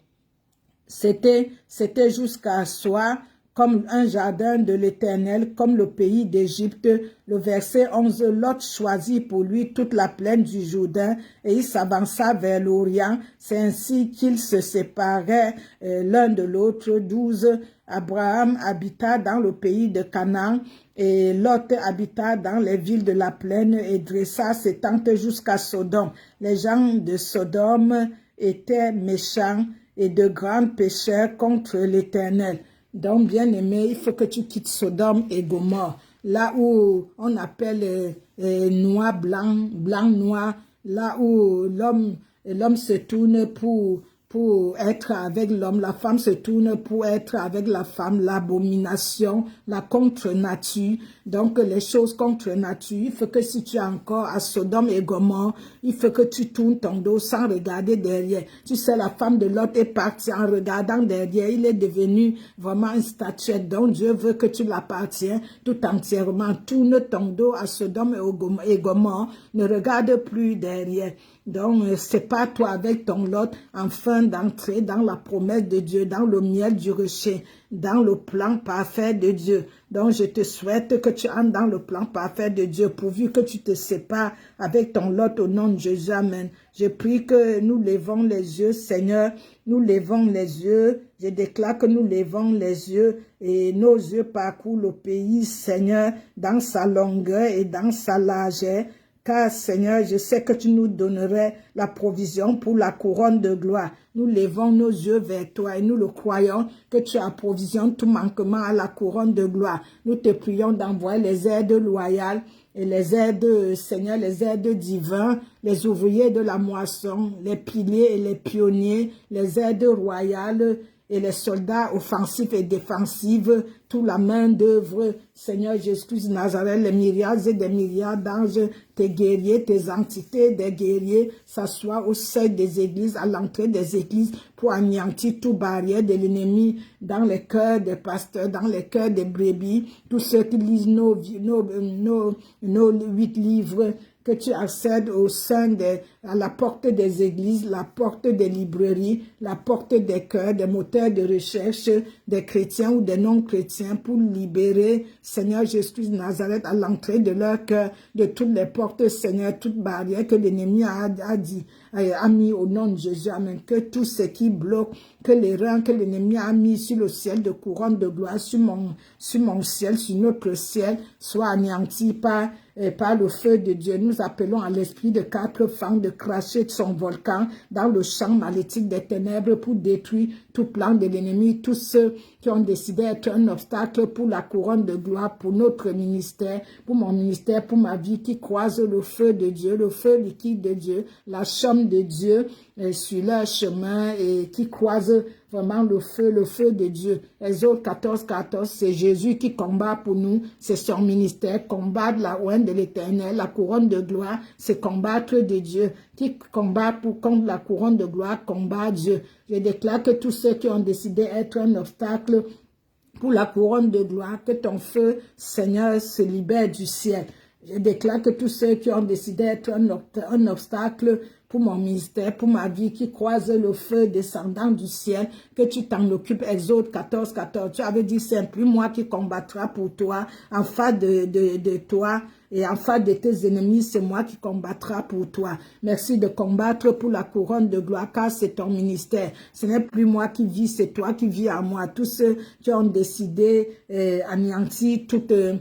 jusqu'à soi comme un jardin de l'Éternel, comme le pays d'Égypte. Le verset 11, Lot choisit pour lui toute la plaine du Jourdain et il s'avança vers l'Orient. C'est ainsi qu'ils se séparaient l'un de l'autre. 12, Abraham habita dans le pays de Canaan et Lot habita dans les villes de la plaine et dressa ses tentes jusqu'à Sodome. Les gens de Sodome étaient méchants et de grands pécheurs contre l'Éternel. Donc, bien-aimé, il faut que tu quittes Sodome et Gomorrhe, là où on appelle noir, blanc, blanc, noir, là où l'homme se tourne pour être avec l'homme, la femme se tourne pour être avec la femme, l'abomination, la contre-nature. Donc, les choses contre-nature, il faut que si tu es encore à Sodome et Gomorrhe, il faut que tu tournes ton dos sans regarder derrière. Tu sais, la femme de Lot est partie en regardant derrière. Il est devenu vraiment une statuette. Donc, Dieu veut que tu l'appartiens tout entièrement. Tourne ton dos à Sodome et Gomorrhe. Ne regarde plus derrière. Donc, sépare-toi avec ton lot, afin afin d'entrer dans la promesse de Dieu, dans le miel du rocher, dans le plan parfait de Dieu. Donc, je te souhaite que tu entres dans le plan parfait de Dieu, pourvu que tu te sépares avec ton lot au nom de Jésus. Amen. Je prie que nous levons les yeux, Seigneur. Nous levons les yeux. Je déclare que nous levons les yeux et nos yeux parcourent le pays, Seigneur, dans sa longueur et dans sa largeur. Car, Seigneur, je sais que tu nous donnerais la provision pour la couronne de gloire. Nous levons nos yeux vers toi et nous le croyons que tu approvisionnes tout manquement à la couronne de gloire. Nous te prions d'envoyer les aides loyales et les aides, Seigneur, les aides divines, les ouvriers de la moisson, les piliers et les pionniers, les aides royales et les soldats offensifs et défensifs, toute la main d'œuvre, Seigneur Jésus-Christ de Nazareth, les myriades et des milliards d'anges, tes guerriers, tes entités, des guerriers, s'assoient au seuil des églises, à l'entrée des églises, pour anéantir toute barrière de l'ennemi dans les cœurs des pasteurs, dans les cœurs des brebis, tous ceux qui lisent nos 8 livres, que tu accèdes au sein à la porte des églises, la porte des librairies, la porte des cœurs, des moteurs de recherche, des chrétiens ou des non-chrétiens pour libérer, Seigneur Jésus de Nazareth, à l'entrée de leur cœur, de toutes les portes, Seigneur, toute barrière que l'ennemi a mis au nom de Jésus. Amen. Que tout ce qui bloque, que les rangs que l'ennemi a mis sur le ciel de couronne de gloire, sur mon ciel, sur notre ciel, soit anéanti par le feu de Dieu. Nous appelons à l'esprit de 4 fans de cracher de son volcan dans le champ maléfique des ténèbres pour détruire tout plan de l'ennemi, tous ceux qui ont décidé d'être un obstacle pour la couronne de gloire, pour notre ministère, pour mon ministère, pour ma vie, qui croise le feu de Dieu, le feu liquide de Dieu, la chambre de Dieu sur leur chemin et qui croise vraiment le feu de Dieu. Exode 14, 14, c'est Jésus qui combat pour nous, c'est son ministère, combattre la haine de l'Éternel, la couronne de gloire, c'est combattre de Dieu. Qui combat contre la couronne de gloire, combat Dieu. Je déclare que tous ceux qui ont décidé d'être un obstacle pour la couronne de gloire, que ton feu, Seigneur, se libère du ciel. Je déclare que tous ceux qui ont décidé d'être un obstacle pour mon ministère, pour ma vie, qui croise le feu descendant du ciel, que tu t'en occupes. Exode 14, 14. Tu avais dit, c'est plus moi qui combattra pour toi, en face de toi, et en face de tes ennemis, c'est moi qui combattra pour toi. Merci de combattre pour la couronne de gloire, car c'est ton ministère. Ce n'est plus moi qui vis, c'est toi qui vis à moi. Tous ceux qui ont décidé anéantir tout le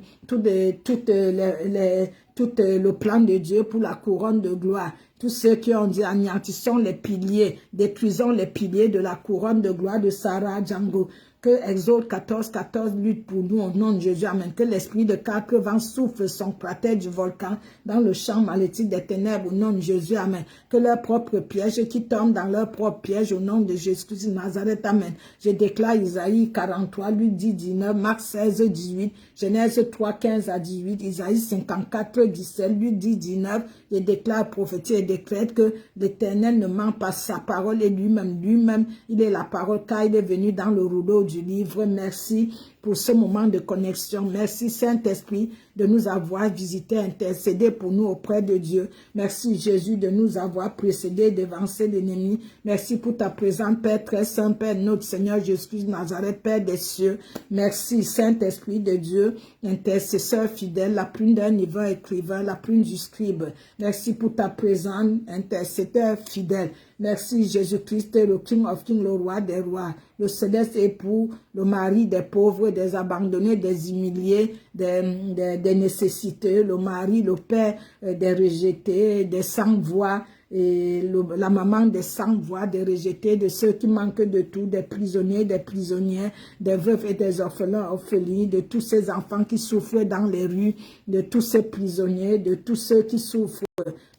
plan de Dieu pour la couronne de gloire. Tous ceux qui ont dit anéantissons les piliers, détruisons les piliers de la couronne de gloire de Sarah Django. Que Exode 14, 14 lutte pour nous au nom de Jésus. Amen. Que l'esprit de 4 vents souffle son cratère du volcan dans le champ maléfique des ténèbres au nom de Jésus. Amen. Que leur propre piège qui tombe dans leur propre piège au nom de Jésus de Nazareth. Amen. Je déclare Isaïe 43, Luc 10, 19, Marc 16, 18, Genèse 3, 15 à 18, Isaïe 54, 17, Luc 10, 19. Je déclare, prophétie et décrète que l'Éternel ne ment pas, sa parole est lui-même, il est la parole car il est venu dans le rouleau du livre. Merci pour ce moment de connexion. Merci Saint-Esprit de nous avoir visité, intercédé pour nous auprès de Dieu. Merci Jésus de nous avoir précédé, devancé l'ennemi. Merci pour ta présence, Père très saint, Père notre Seigneur Jésus de Nazareth, Père des cieux. Merci Saint-Esprit de Dieu, intercesseur fidèle, la plume d'un niveau écrivain, la plume du scribe. Merci pour ta présence, intercesseur fidèle. Merci Jésus-Christ, le King of Kings, le roi des rois, le céleste époux, le mari des pauvres, des abandonnés, des humiliés, des nécessiteux, le mari, le père des rejetés, des sans-voix, et la maman des sans-voix, des rejetés, de ceux qui manquent de tout, des prisonniers, des prisonnières, des veufs et des orphelins, orphelines, de tous ces enfants qui souffrent dans les rues, de tous ces prisonniers, de tous ceux qui souffrent.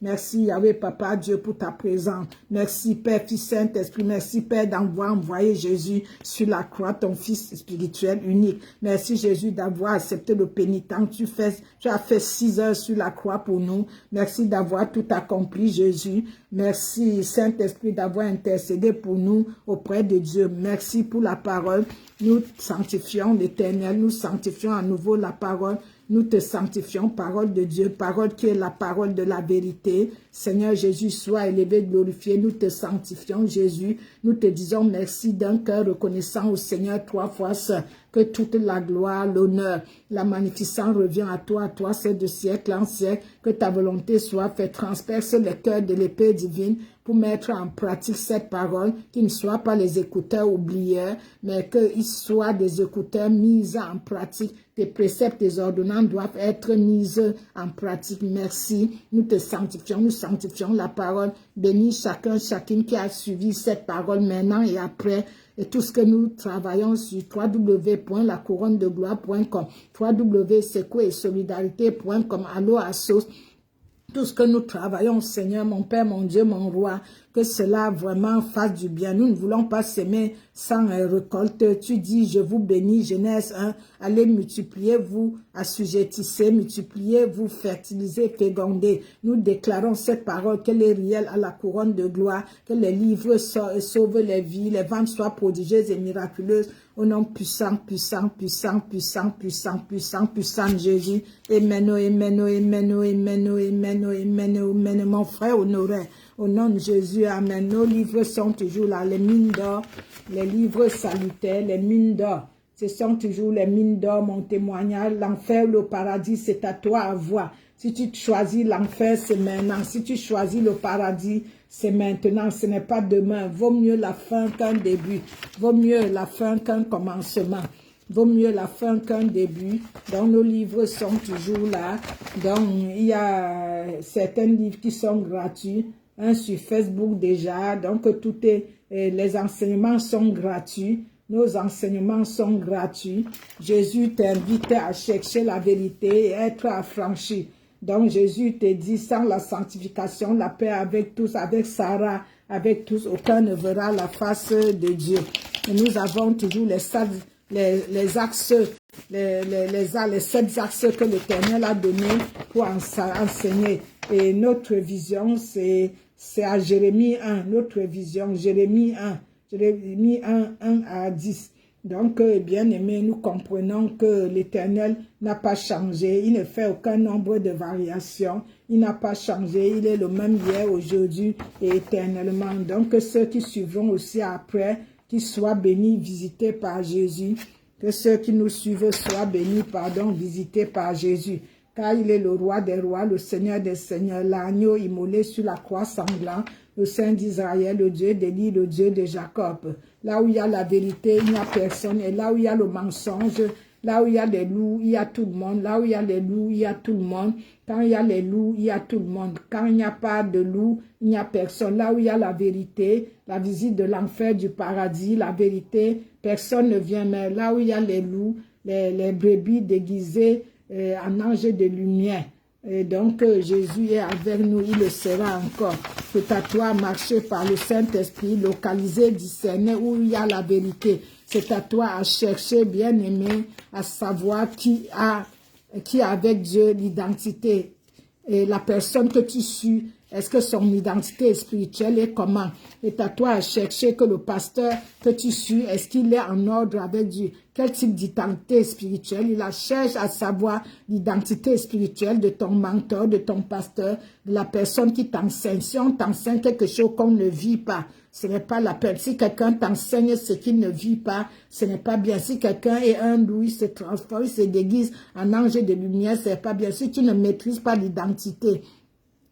Merci Yahweh Papa Dieu pour ta présence. Merci Père, Fils, Saint-Esprit. Merci Père d'avoir envoyé Jésus sur la croix, ton Fils spirituel unique. Merci Jésus d'avoir accepté le pénitent. Tu as fait 6 heures sur la croix pour nous. Merci d'avoir tout accompli Jésus. Merci Saint-Esprit d'avoir intercédé pour nous auprès de Dieu. Merci pour la parole. Nous sanctifions l'Éternel. Nous sanctifions à nouveau la parole. Nous te sanctifions, parole de Dieu, parole qui est la parole de la vérité. Seigneur Jésus, sois élevé, glorifié. Nous te sanctifions, Jésus. Nous te disons merci d'un cœur reconnaissant au Seigneur 3 fois seul. Que toute la gloire, l'honneur, la magnificence revient à toi c'est de siècle en siècle. Que ta volonté soit faite, transperce les cœurs de l'épée divine pour mettre en pratique cette parole, qu'ils ne soient pas les écouteurs oublieurs, mais qu'ils soient des écouteurs mis en pratique. Tes préceptes, tes ordonnances doivent être mises en pratique. Merci. Nous te sanctifions, nous sanctifions la parole. Bénis chacune qui a suivi cette parole maintenant et après. Et tout ce que nous travaillons sur www.lacouronne-de-gloire.com, www.secoeetsolidarité.com, allo Assos. Tout ce que nous travaillons, Seigneur, mon Père, mon Dieu, mon Roi, que cela vraiment fasse du bien. Nous ne voulons pas s'aimer sans récolte. Tu dis, je vous bénis, Genèse 1, allez multipliez-vous, assujettissez, multipliez-vous, fertilisez, fécondez. Nous déclarons cette parole qu'elle est réelle à la couronne de gloire, que les livres sauvent les vies, les ventes soient prodigieuses et miraculeuses. Au nom puissant, puissant, puissant, puissant, puissant, puissant, puissant de Jésus. Amen, amen, amen, amen, amen, amen, amen, mon frère honoré. Au nom de Jésus, amen. Nos livres sont toujours là, les mines d'or, les livres salutaires, les mines d'or. Ce sont toujours les mines d'or, mon témoignage. L'enfer ou le paradis, c'est à toi à voir. Si tu choisis l'enfer, c'est maintenant. Si tu choisis le paradis, c'est maintenant. Ce n'est pas demain. Vaut mieux la fin qu'un début. Vaut mieux la fin qu'un commencement. Vaut mieux la fin qu'un début. Donc, nos livres sont toujours là. Donc, il y a certains livres qui sont gratuits. Un sur Facebook déjà. Donc, les enseignements sont gratuits. Nos enseignements sont gratuits. Jésus t'invite à chercher la vérité et être affranchi. Donc Jésus te dit, sans la sanctification, la paix avec tous, avec Sarah, avec tous, aucun ne verra la face de Dieu. Et nous avons toujours les axes, les 7 axes que l'Éternel a donnés pour enseigner. Et notre vision, c'est à Jérémie 1, notre vision, Jérémie 1 à 10. Donc, bien aimé, nous comprenons que l'Éternel n'a pas changé. Il ne fait aucun nombre de variations. Il n'a pas changé. Il est le même hier, aujourd'hui et éternellement. Donc, que ceux qui suivront aussi après, qu'ils soient bénis, visités par Jésus. Que ceux qui nous suivent soient bénis, visités par Jésus. Car il est le roi des rois, le Seigneur des seigneurs, l'agneau immolé sur la croix sanglant, le Saint d'Israël, le Dieu d'Élie, le Dieu de Jacob. Là où il y a la vérité, il n'y a personne. Et là où il y a le mensonge, là où il y a les loups, il y a tout le monde. Là où il y a les loups, il y a tout le monde. Quand il y a les loups, il y a tout le monde. Quand il n'y a pas de loups, il n'y a personne. Là où il y a la vérité, la visite de l'enfer, du paradis, la vérité, personne ne vient. Mais là où il y a les loups, les brebis déguisées en ange de lumière. Et donc, Jésus est avec nous, il le sera encore. C'est à toi de marcher par le Saint-Esprit, localiser, discerner où il y a la vérité. C'est à toi à chercher, bien aimé, à savoir qui a avec Dieu l'identité. Et la personne que tu suis, est-ce que son identité spirituelle est comment? C'est à toi à chercher que le pasteur que tu suis, est-ce qu'il est en ordre avec Dieu? Quel type d'identité spirituelle? Il cherche à savoir l'identité spirituelle de ton mentor, de ton pasteur, de la personne qui t'enseigne. Si on t'enseigne quelque chose qu'on ne vit pas, ce n'est pas la peine. Si quelqu'un t'enseigne ce qu'il ne vit pas, ce n'est pas bien. Si quelqu'un est un loup, il se transforme, il se déguise en ange de lumière, ce n'est pas bien. Si tu ne maîtrises pas l'identité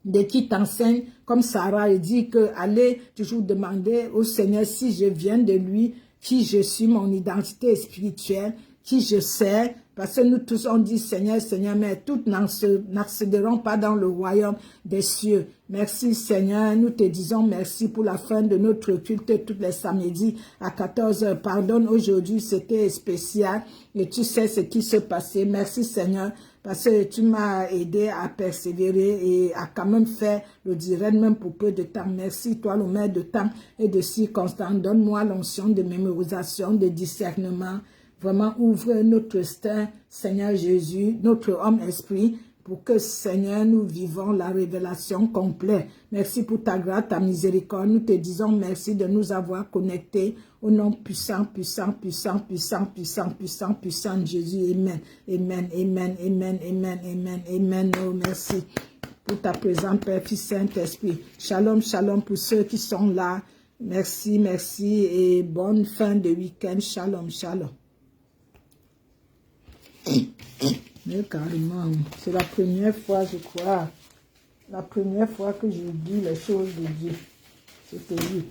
de qui t'enseigne, comme Sarah dit que allez toujours demander au Seigneur si je viens de lui, qui je suis, mon identité spirituelle, qui je sais, parce que nous tous on dit Seigneur, Seigneur, mais toutes n'accéderont pas dans le royaume des cieux. Merci Seigneur, nous te disons merci pour la fin de notre culte tous les samedis à 14 h. Pardonne, aujourd'hui c'était spécial et tu sais ce qui se passait. Merci Seigneur, parce que tu m'as aidé à persévérer et à quand même faire le direct même pour peu de temps. Merci toi le maître de temps et de circonstances. Donne-moi l'onction de mémorisation, de discernement. Vraiment ouvre notre instinct, Seigneur Jésus, notre homme esprit, pour que, Seigneur, nous vivons la révélation complète. Merci pour ta grâce, ta miséricorde. Nous te disons merci de nous avoir connectés au nom puissant, puissant, puissant, puissant, puissant, puissant, puissant de Jésus. Amen. Amen, amen, amen, amen, amen, amen. Oh, merci pour ta présence, Père, Fils, Saint-Esprit. Shalom, shalom pour ceux qui sont là. Merci, merci et bonne fin de week-end. Shalom, shalom. Mais carrément, c'est la première fois, je crois, la première fois que je dis les choses de Dieu. C'est terrible.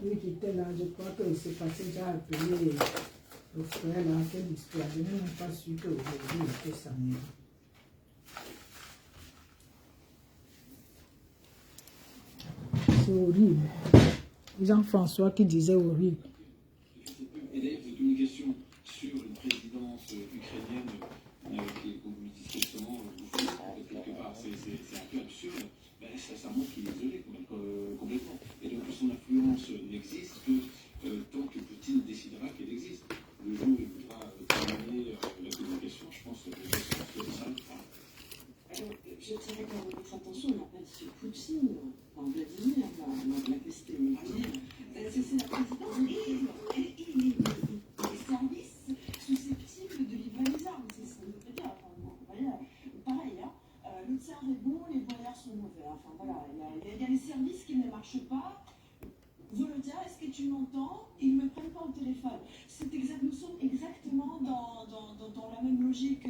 Depuis qu'il était là, je crois que c'est passé déjà appelé le frère là, quelle histoire. Je n'ai même pas su qu'aujourd'hui il était samedi. C'est horrible. Jean-François qui disait horrible.
Et d'ailleurs, c'est une question sur une présidence ukrainienne qui, comme vous le dites justement, quelque part, c'est un peu absurde. Ben, ça montre qu'il est isolé complètement. Et donc, son influence n'existe que tant que Poutine décidera qu'elle existe. Le jour où il voudra terminer la communication, je pense que ça ne sera pas. Alors, j'attirerais quand même votre attention, on n'a pas dit Poutine, enfin Vladimir, la question c'est la présidence et les services susceptibles de livrer les armes, c'est ce qu'on veut dire. Enfin, bon, voyez, pareil, hein, le tsar est bon, les voyeurs sont mauvais. Enfin voilà, il y a les services qui ne marchent pas. Volodya, est-ce que tu m'entends? Ils ne me prennent pas au téléphone. Nous sommes exactement dans la même logique